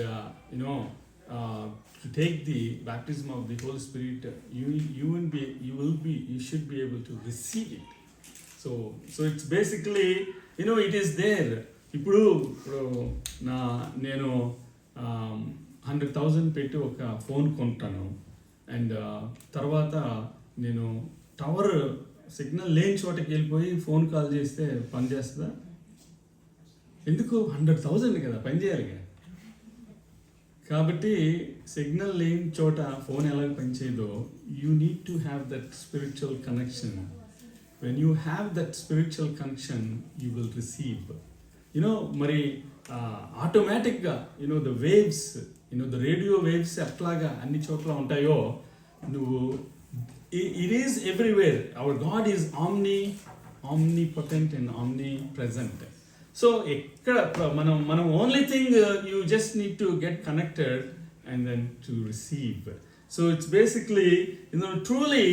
to take the baptism of the Holy Spirit, you should be able to receive it. So it's basically, it is there. ఇప్పుడు నేను 100,000 పెట్టి ఒక phone కొంటాను, and తర్వాత నేను tower signal లేని చోటకి వెళ్ళిపోయి ఫోన్ కాల్ చేస్తే పని చేస్తుందా? ఎందుకు? 100,000 కదా, పని చేయాలి కదా. కాబట్టి సిగ్నల్ లేని చోట ఫోన్ ఎలా పనిచేయదో, you need to have that spiritual connection. When you have that spiritual connection, you will receive. మరి ఆటోమేటిక్గా the waves, the radio waves ఎట్లాగా అన్ని చోట్ల ఉంటాయో, నువ్వు it is everywhere. Our God is omnipotent and omnipresent. So మనం only thing, you just need to get connected and then to receive. So it's basically, truly,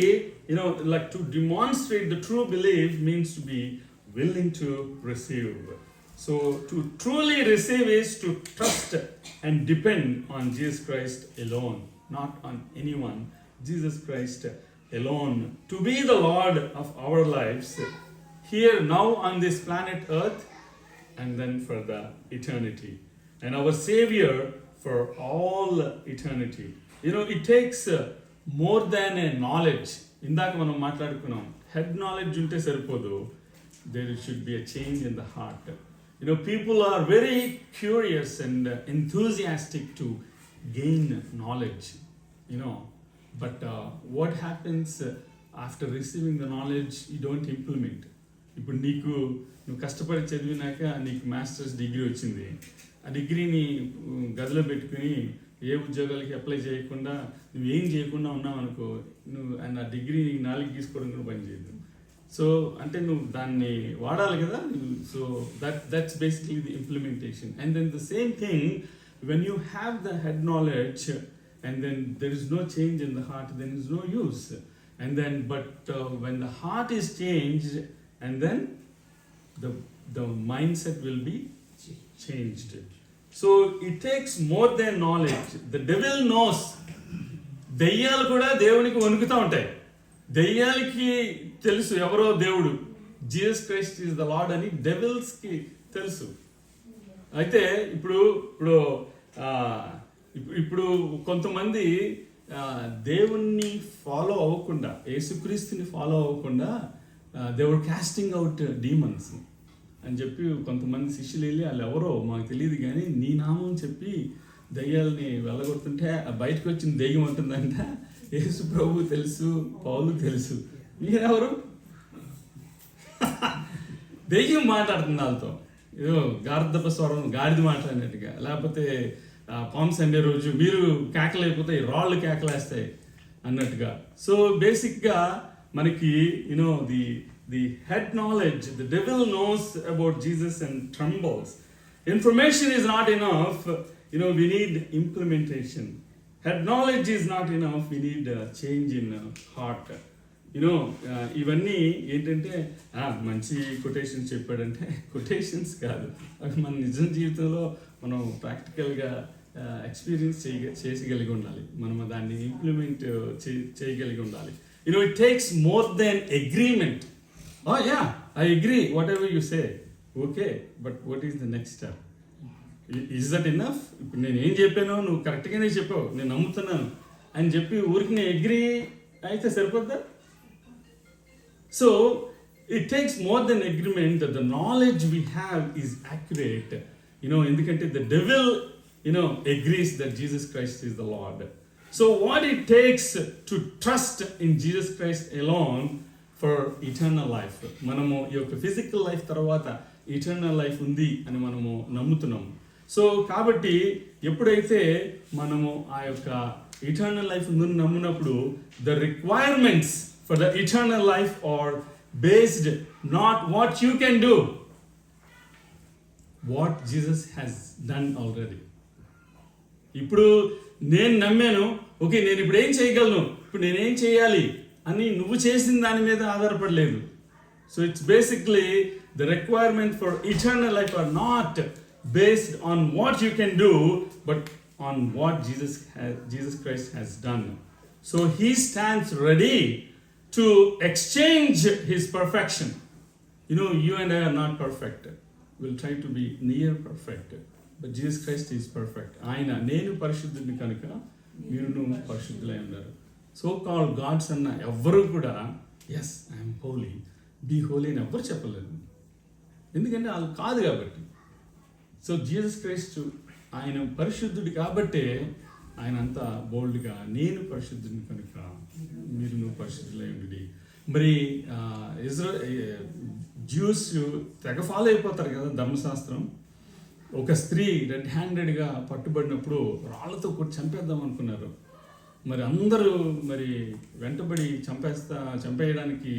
like to demonstrate the true belief means to be willing to receive. So to truly receive is to trust and depend on Jesus Christ alone, not on anyone. Jesus Christ alone, to be the Lord of our lives, here now on this planet Earth, and then for the eternity, and our Savior for all eternity. It takes more than a knowledge. ఇందాక మనం మాట్లాడుకున్నాం, head knowledge ఉంటే సరిపోదు, there should be a change in the heart. People are very curious and enthusiastic to gain knowledge, but what happens after receiving the knowledge, you don't implement. ఇప్పుడు నువ్వు కష్టపడి చదివినాక నీకు masters degree వచ్చింది, ఆ డిగ్రీని గదిలో పెట్టుకుని ఏ ఉద్యోగాలకి అప్లై చేయకుండా నువ్వు ఏం చేయకుండా ఉన్నావు అనుకో, నువ్వు ఆ డిగ్రీ నాలుగు తీసుకోవడం కూడా పని చేయదు. సో అంటే నువ్వు దాన్ని వాడాలి కదా. So that's basically the implementation. And then the same thing, when you have the head knowledge and then there is no change in the heart, then there is no use. And then when the heart is changed, and then the mindset will be changed. So it takes more than knowledge. The devil knows. దెయ్యాలు కూడా దేవునికి వణుకుతూ ఉంటాయి. దెయ్యాలకి తెలుసు ఎవరో దేవుడు, Jesus Christ is the lord అని డెవిల్స్కి తెలుసు. అయితే ఇప్పుడు కొంతమంది దేవుణ్ణి ఫాలో అవ్వకుండా, యేసుక్రీస్తుని ఫాలో అవ్వకుండా they were casting out demons అని చెప్పి కొంతమంది శిష్యులు వెళ్ళి, వాళ్ళు ఎవరో మాకు తెలియదు కానీ నీ నామం చెప్పి దయ్యాలని వెళ్ళగొడుతుంటే బయటకు వచ్చిన దెయ్యం ఉంటుందంట. యేసు ప్రభు తెలుసు, పౌలు తెలుసు, మీరెవరు? దెయ్యం మాట్లాడుతుంది వాళ్ళతో, ఏదో గార్ధప స్వరం, గాడిద మాట్లాడినట్టుగా. లేకపోతే పామ్ సండే రోజు మీరు కేకలు అయిపోతాయి, రాళ్ళు కేకలేస్తాయి అన్నట్టుగా. సో బేసిక్గా మనకి the head knowledge, the devil knows about Jesus and trembles. Information is not enough, we need implementation. Head knowledge is not enough, we need a change in heart. ఇవన్నీ ఏంటంటే మంచి కొటేషన్స్ చెప్పాడంటే కొటేషన్స్ కాదు, అవి మన నిజం జీవితంలో మనం ప్రాక్టికల్గా ఎక్స్పీరియన్స్ చేయగలిగి ఉండాలి, మనం దాన్ని ఇంప్లిమెంట్ చేయగలిగి ఉండాలి. It takes more than agreement. Oh yeah, I agree, whatever you say. Okay, but what is the next step? Is that enough? ఇప్పుడు నేను ఏం చెప్పానో నువ్వు కరెక్ట్గానే చెప్పావు, నేను నమ్ముతున్నాను అని చెప్పి ఊరికి నేను అగ్రీ అయితే సరిపోద్దా? So it takes more than agreement that the knowledge we have is accurate. ఎందుకంటే the devil agrees that Jesus Christ is the Lord. So what it takes to trust in Jesus Christ alone for eternal life. మనము ఈ యొక్క physical life తర్వాత eternal life ఉంది అని మనము నమ్ముతున్నాము. So కాబట్టి ఎప్పుడైతే మనము ఆ యొక్క ఇటర్నల్ లైఫ్ ఉందని నమ్మినప్పుడు the requirements for the eternal life are based not what you can do, what Jesus has done already. ఇప్పుడు నేను నమ్మాను, ఓకే నేను ఇప్పుడు ఏం చేయగలను, ఇప్పుడు నేనేం చేయాలి అని నువ్వు చేసిన దాని మీద ఆధారపడలేదు. So it's basically the requirement for eternal life are not based on what you can do but on what Jesus Christ has done. So he stands ready to exchange his perfection. You and I are not perfect. We'll try to be near perfect. But Jesus Christ is perfect. ఆయన నేను పరిశుద్ధుడిని కనుక మీరు పరిశుద్ధులై ఉన్నారు. So called God's అన్న ఎవ్వరు కూడా as I'm holy, be holy అని ఎవ్వరు చెప్పలేదు, ఎందుకంటే వాళ్ళు కాదు కాబట్టి. సో జీసస్ క్రైస్ట్ ఆయన పరిశుద్ధుడు కాబట్టే ఆయన అంతా బోల్డ్గా నేను పరిశుద్ధుడిని కనుక మీరు పరిశుద్ధులై ఉండి. మరి జ్యూస్ తెగ ఫాలో అయిపోతారు కదా ధర్మశాస్త్రం. ఒక స్త్రీ రెడ్ హ్యాండెడ్గా పట్టుబడినప్పుడు రాళ్ళతో కొట్టి చంపేద్దాం అనుకున్నారు. మరి అందరూ మరి వెంటబడి చంపేయడానికి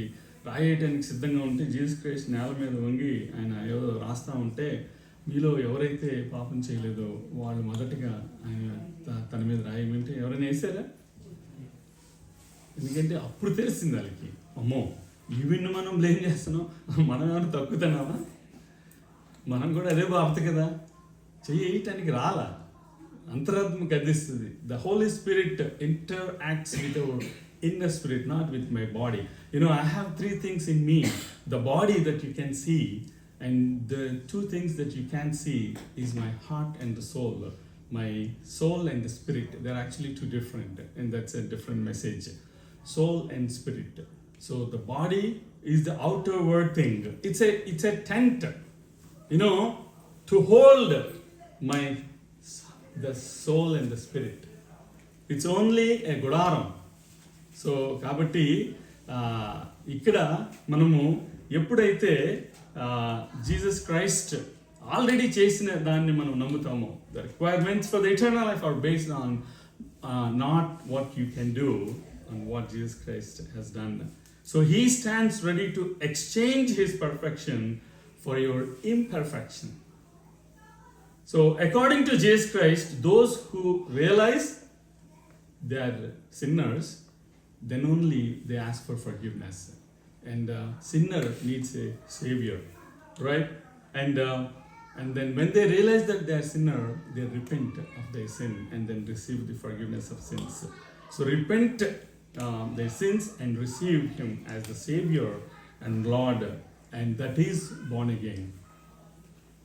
రాయేయడానికి సిద్ధంగా ఉంటే జీసస్ క్రైస్ట్ నేల మీద వంగి ఆయన ఏదో రాస్తా ఉంటే మీలో ఎవరైతే పాపం చేయలేదో వాళ్ళు మొదటిగా ఆయన తన మీద రాయమంటే ఎవరైనా వేసారా? ఎందుకంటే అప్పుడు తెలిసింది వాళ్ళకి, అమ్మో ఈవిని మనం బ్లేమ్ చేస్తున్నాం, మనం ఏమైనా తక్కుతున్నామా, మనం కూడా అదే బాబత కదా, చేయటానికి రాలా. అంతరాత్మ గద్దిస్తుంది. The Holy Spirit interacts with our inner spirit, not with my body. I have three things in me. The body that you can see, and the two things that you can't see is my heart and the soul. My soul and the spirit, they're actually two different, and that's a different message. Soul and spirit. So the body is the outward thing. It's a tent, to hold the soul and the spirit. It's only a gudaram. So కాబట్టి ఇక్కడ మనము ఎప్పుడైతే Jesus Christ already చేసిన దాన్ని మనం నమ్ముతామో, the requirements for the eternal life are based on not what you can do, on what Jesus Christ has done. So he stands ready to exchange his perfection for your imperfection. So according to Jesus Christ, those who realize they are sinners, then only they ask for forgiveness. And sinner needs a savior, right? And then when they realize that they are sinner, they repent of their sin and then receive the forgiveness of sins. So repent their sins and receive him as the savior and Lord, and that is born again.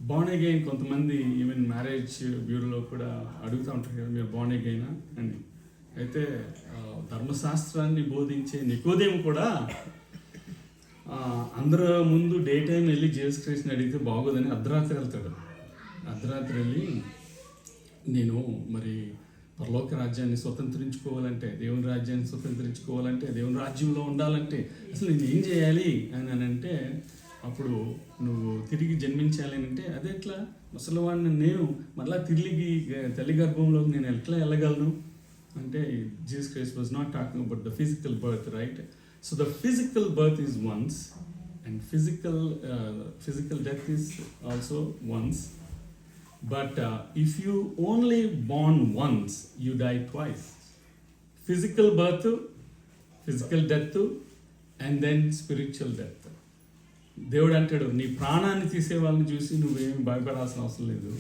Born again, కొంతమంది even marriage బ్యూరోలో కూడా అడుగుతూ ఉంటారు కదా, మీరు born again అని. అయితే ధర్మశాస్త్రాన్ని బోధించే నికోదేము కూడా అందరూ ముందు డే టైం వెళ్ళి జీసస్ క్రైస్ట్ని అడిగితే బాగోదని అర్ధరాత్రి వెళ్తాడు. అర్ధరాత్రి వెళ్ళి నేను మరి పరలోక రాజ్యాన్ని స్వతంత్రించుకోవాలంటే, దేవుని రాజ్యాన్ని స్వతంత్రించుకోవాలంటే, దేవుని రాజ్యంలో ఉండాలంటే అసలు నేను ఏం చేయాలి అని అంటే, అప్పుడు నువ్వు తిరిగి జన్మించాలి అని అంటే, అదే ఎట్లా అసలు వాడిని నేను మళ్ళీ తిరిగి తల్లి గర్భంలోకి నేను ఎట్లా వెళ్ళగలను అంటే, Jesus Christ was not talking about the physical birth, right? So the physical birth is once, and physical death is also once. But if you only born once, you die twice. Physical birth, physical death, and then spiritual death. దేవుడు అంటాడు, నీ ప్రాణాన్ని తీసే వాళ్ళని చూసి నువ్వేమి భయపడాల్సిన అవసరం లేదు.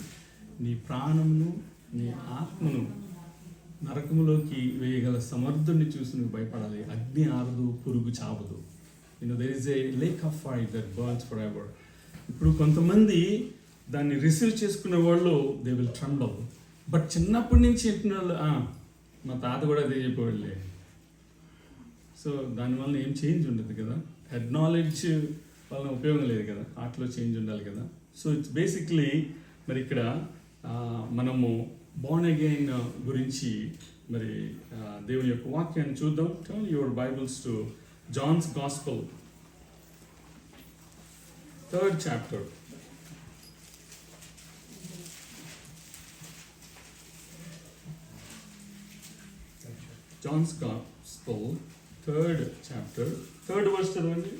నీ ప్రాణమును నీ ఆత్మను నరకములోకి వేయగల సమర్థుడిని చూసి నువ్వు భయపడాలి. అగ్ని ఆరదు, పురుగు చావదు. there is a lake of fire that burns forever. ఇప్పుడు కొంతమంది దాన్ని రిసీవ్ చేసుకునే వాళ్ళు దే విల్ ట్రంబల్. బట్ చిన్నప్పటి నుంచి చెప్పిన వాళ్ళు మా తాత కూడా అదే చెప్పేవాళ్ళే. సో దానివల్ల ఏం చేంజ్ ఉండదు కదా. హెడ్ నాలెడ్జ్ వల్ల ఉపయోగం లేదు కదా, హార్ట్లో చేంజ్ ఉండాలి కదా. సో ఇట్స్ బేసిక్లీ మరి ఇక్కడ మనము బోర్న్ అగైన్ గురించి మరి దేవుని యొక్క వాక్యాన్ని చూద్దాం. Turn your Bibles to Johne's gospel 3rd chapter. John's Gospel, 3rd chapter, 3rd verse చదవండి.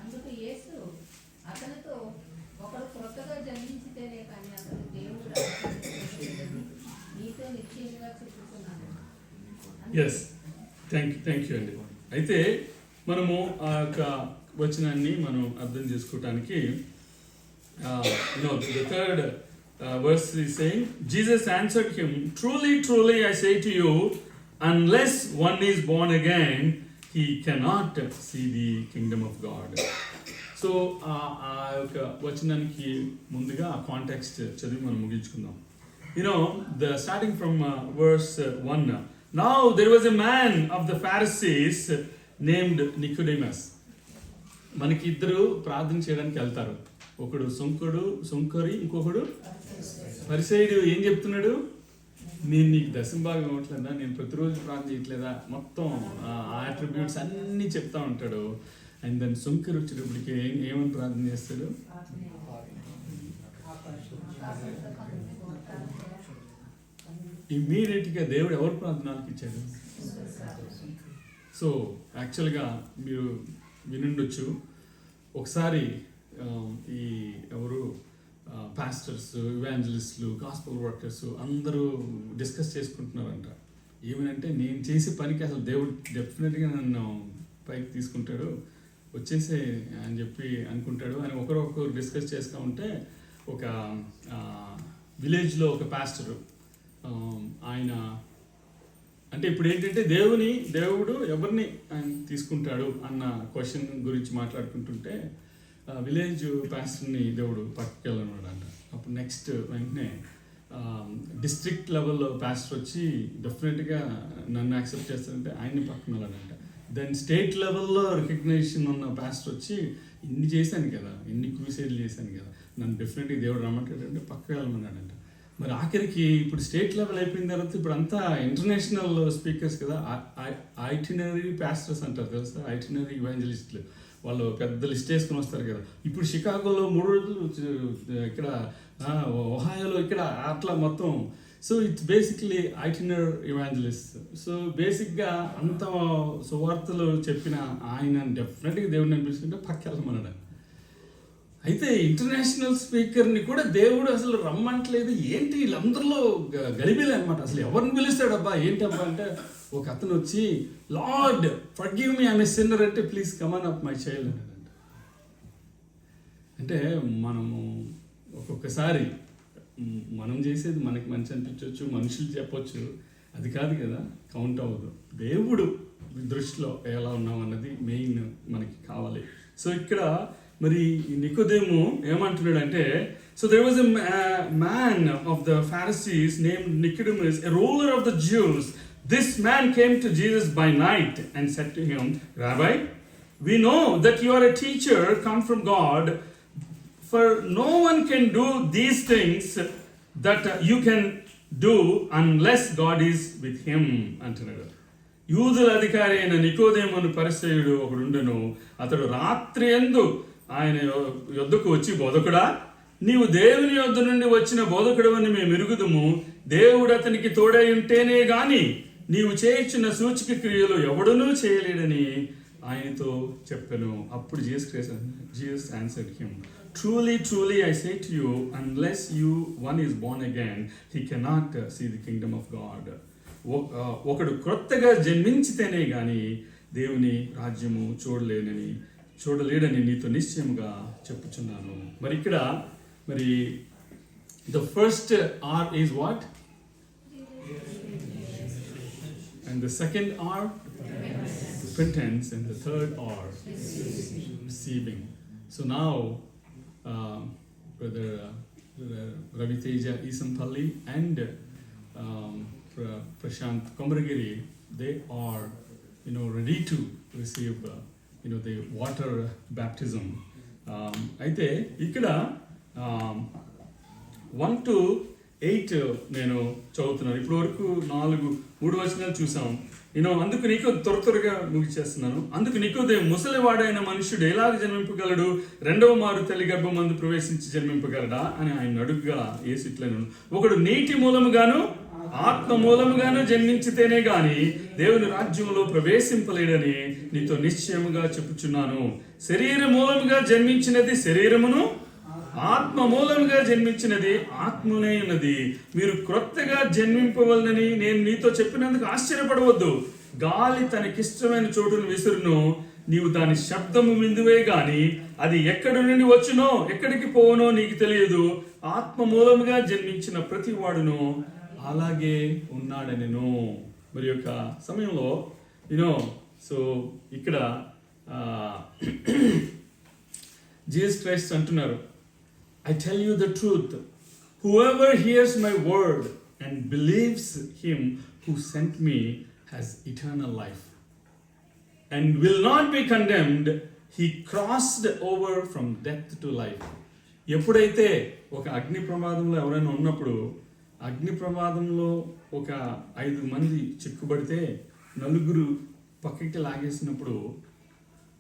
అందుకు యేసు అతనితో ఒకడు క్రొత్తగా జన్మించితేనే కానీ అతను దేవుడు రాజ్యాన్ని నీతో నిశ్చయంగా చెప్పుతున్నాను. ఎస్, థ్యాంక్ యూ అండి. అయితే మనము ఆ యొక్క వచనాన్ని మనం అర్థం చేసుకోవటానికి the third verse is saying, Jesus answered him, truly, truly I say to you, unless one is born again, he cannot see the kingdom of God. So ఆ యొక్క వచనానికి ముందుగా ఆ కాంటెక్స్ట్ చదివి మనం ముగించుకుందాం. Starting from verse 1. Now there was a man of the Pharisees named Nicodemus. మనకి ఇద్దరు ప్రార్థన చేయడానికి వెళ్తారు. ఒకడు సొంకరి, ఇంకొకడు పరిసయ్యుడు. ఏం చెప్తున్నాడు? నేను నీకు దశంభాగం ఇవ్వట్లేదా, నేను ప్రతిరోజు ప్రార్థన చేయట్లేదా, మొత్తం ఆ అట్రిబ్యూట్స్ అన్నీ చెప్తా ఉంటాడు. అండ్ దాని సొంకరి వచ్చేటప్పటికి ఏమని ప్రార్థన చేస్తాడు? ఇమ్మీడియట్గా దేవుడు ఎవరు ప్రార్థనలకు ఇచ్చాడు? సో యాక్చువల్గా మీరు వినుండొచ్చు, ఒకసారి ఈ ఎవరు పాస్టర్స్, ఇవాంజలిస్టులు, గాస్పల్ వర్కర్స్ అందరూ డిస్కస్ చేసుకుంటున్నారంట. ఏమనంటే, నేను చేసే పనికి అసలు దేవుడు డెఫినెట్గా నన్ను పైకి తీసుకుంటాడు, వచ్చేసే అని చెప్పి అనుకుంటాడు అని ఒకరొకరు డిస్కస్ చేస్తూ ఉంటే, ఒక విలేజ్లో ఒక పాస్టరు ఆయన అంటే ఇప్పుడు ఏంటంటే దేవుడు ఎవరిని ఆయన తీసుకుంటాడు అన్న క్వశ్చన్ గురించి మాట్లాడుకుంటుంటే విలేజ్ పాస్టర్ని దేవుడు పట్టుకెళ్ళన్నాడంట. అప్పుడు నెక్స్ట్ వెంటనే డిస్ట్రిక్ట్ లెవెల్లో పాస్టర్ వచ్చి డెఫినెట్గా నన్ను యాక్సెప్ట్ చేస్తారంటే ఆయన్ని పక్కన వెళ్ళాడంట. దెన్ స్టేట్ లెవెల్లో రికగ్నైజేషన్ ఉన్న పాస్టర్ వచ్చి ఇన్ని చేశాను కదా, ఇన్ని క్రూసేడ్లు చేశాను కదా, నన్ను డెఫినెట్గా దేవుడు రమ్మంటాడంటే పక్కకు వెళ్ళమన్నాడంట. మరి ఆఖరికి ఇప్పుడు స్టేట్ లెవెల్ అయిపోయిన తర్వాత ఇప్పుడు అంతా ఇంటర్నేషనల్ స్పీకర్స్ కదా, ఐటినరీ పాస్టర్స్ అంటారు తెలుసా, ఐటినరీ ఇవాంజలిస్టులు. వాళ్ళు పెద్ద లిస్ట్ వేసుకుని వస్తారు కదా. ఇప్పుడు షికాగోలో 3 రోజులు, ఇక్కడ ఒహాయోలో, ఇక్కడ అట్లా మొత్తం. So it's basically itinerant evangelist. So బేసిక్గా అంత సువార్తలు చెప్పిన ఆయన డెఫినెట్గా దేవుడిని అనిపిస్తుంటే పక్కెళ్ళమన్నాడు. అయితే ఇంటర్నేషనల్ స్పీకర్ని కూడా దేవుడు అసలు రమ్మంటలేదు. ఏంటి వీళ్ళందరిలో గలిబీలే అనమాట. అసలు ఎవరిని పిలుస్తాడబ్బా, ఏంటబ్బా అంటే, ఒక అతను వచ్చి, Lord forgive me, I'm a sinner అంటే, please come on up my child అన్నాడంట. అంటే మనము ఒక్కొక్కసారి మనం చేసేది మనకి మంచి అనిపించవచ్చు, మనుషులు చెప్పొచ్చు, అది కాదు కదా, కౌంట్ అవ్వదు. దేవుడు దృష్టిలో ఎలా ఉన్నాం అన్నది మెయిన్ మనకి కావాలి. సో ఇక్కడ మరి నికోదేము ఏమంటున్నాడు అంటే, so there was a man of the Pharisees named Nicodemus, a ruler of the Jews. This man came to Jesus by night and said to him, Rabbi, we know that you are a teacher come from God, for no one can do these things that you can do unless God is with him అంటున్నాడు. యూదుల అధికారి అయిన నికోదేమును పరిసయ్యుడు ఒకడుండెను. అతడు రాత్రి యందు ఆయన యొద్దకు వచ్చి, బోధకుడా, నీవు దేవుని యొద్ద నుండి వచ్చిన బోధకుడు అని మేము ఎరుగుదుము. దేవుడు అతనికి తోడై ఉంటేనే గాని నీవు చేయించిన సూచక క్రియలు ఎవడునూ చేయలేడని ఆయనతో చెప్పెను. అప్పుడు Jesus answered him, truly, truly I say to you, unless one is born again, he cannot see the kingdom of God. ఒకడు క్రొత్తగా జన్మించితేనే గాని దేవుని రాజ్యము చూడలేడని నీతో నిశ్చయముగా చెప్పుచున్నాను. మరి ఇక్కడ మరి the first R is what? And the second R? Repentance. And the third R? Receiving. So now, Brother Raviteja Isampalli and Prashant Kombragiri, they are, ready to receive, the water baptism. అయితే ఇక్కడ 1 to 8 నేను చదువుతున్నాను. ఇప్పటి వరకు 3 వచనాలు చూసాం. అందుకు నీకు త్వరగా ముగిచేస్తున్నాను. అందుకు నికోదేము, ముసలివాడైన మనుష్యుడు ఎలాగ జన్మింపగలడు? రెండవ మారు తల్లి గర్భమందు ప్రవేశించి జన్మింపగలడా అని ఆయన అడుగుగా యేసు ఇట్లనెను, ఒకడు నీటి మూలముగాను ఆత్మ మూలముగాను జన్మించితేనే గాని దేవుని రాజ్యంలో ప్రవేశింపలేడని నీతో నిశ్చయముగా చెప్పుచున్నాను. శరీర మూలముగా జన్మించినది శరీరమును, ఆత్మ మూలముగా జన్మించినది ఆత్మనే ఉన్నది. మీరు క్రొత్తగా జన్మింపవలనని నేను నీతో చెప్పినందుకు ఆశ్చర్యపడవద్దు. గాలి తనకిష్టమైన చోటును విసురును, నీవు దాని శబ్దము విందువే గాని అది ఎక్కడి నుండి వచ్చునో ఎక్కడికి పోవునో నీకు తెలియదు. ఆత్మ మూలముగా జన్మించిన ప్రతి వాడును అలాగే ఉన్నాడనెను. మరి యొక్క సమయంలో సో ఇక్కడ జీసస్ క్రైస్ట్ అంటున్నారు, I tell you the truth, whoever hears my word and believes him who sent me has eternal life and will not be condemned. He crossed over from death to life. ఎప్పుడైతే ఒక అగ్ని ప్రమాదంలో ఎవరైనా ఉన్నప్పుడు, అగ్ని ప్రమాదంలో ఒక 5 మంది చిక్కుబడితే 4 పక్కకి లాగేసినప్పుడు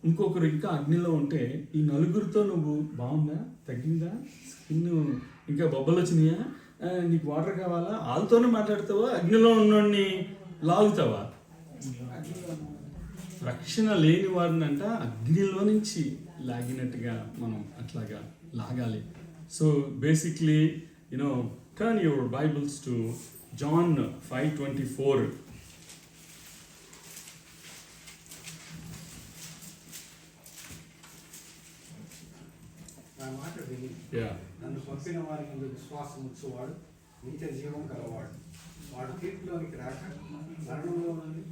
ఇంకొకరు ఇంకా అగ్నిలో ఉంటే ఈ 4 నువ్వు బాగుందా, తగ్గిందా, స్కిన్ ఇంకా బొబ్బలు వచ్చినాయా, నీకు వాటర్ కావాలా, వాళ్ళతోనే మాట్లాడతావా, అగ్నిలో ఉన్నోడిని లాగుతావా? రక్షణ లేని వారిని అంట అగ్నిలో నుంచి లాగినట్టుగా మనం అట్లాగా లాగాలి. So basically turn your Bibles to John 5:24. మాట విని నన్ను పంపిన వారి ముందు విశ్వాసం ఉంచువాడు నిత్య జీవం కలవాడు. వాడు తీర్పులోనికి రాక మరణంలో నుండి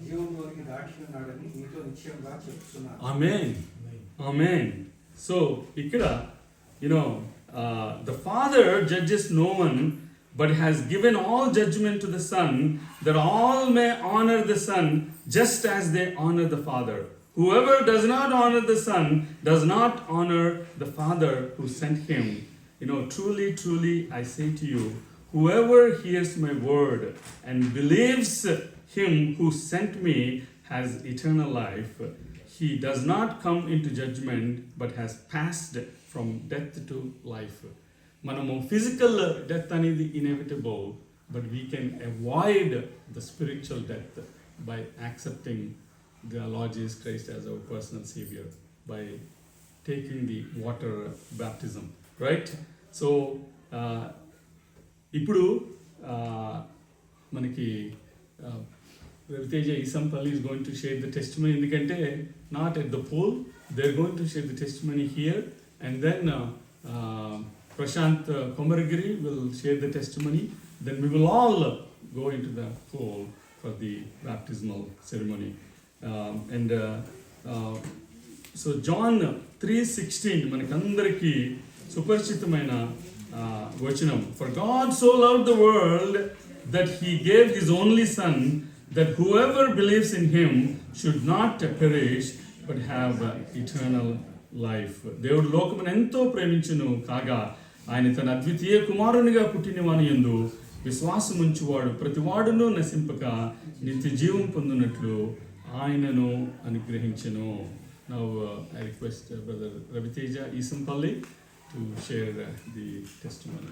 జీవంలోనికి దాటి ఉన్నాడని నీతో నిశ్చయంగా చెప్తున్నాను. ఆమేన్, ఆమేన్. సో ఇక్కడ the Father judges no one, but has given all judgment to the Son, that all may honor the Son just as they honor the Father. Whoever does not honor the Son does not honor the Father who sent him. Truly, truly, I say to you, whoever hears my word and believes him who sent me has eternal life. He does not come into judgment, but has passed from death to life. Manamu physical death anedi inevitable, but we can avoid the spiritual death by accepting the Lord Jesus Christ as our personal Savior, by taking the water baptism, right? So ఇప్పుడు మనకి Raviteja Isampalli is going to share the testimony, ఎందుకంటే not at the pole, they're going to share the testimony here, and then Prashant Kombragiri will share the testimony, then we will all go into the pool for the baptismal ceremony. So John 3:16 మనకందరికీ సుపరిచితమైన వచనం. For God so loved the world that he gave his only son, that whoever believes in him should not perish but have eternal life. దేవుడు లోకమును ఎంతో ప్రేమించును కాగా ఆయన తన అద్వితీయ కుమారునిగా పుట్టిన వాని యందు విశ్వాసముంచువాడు ప్రతివాడును నశింపక నిత్య జీవం పొందునట్లు ఆయనను అనుగ్రహించెను. Now I request Brother Raviteja Isampalli to share the testimony.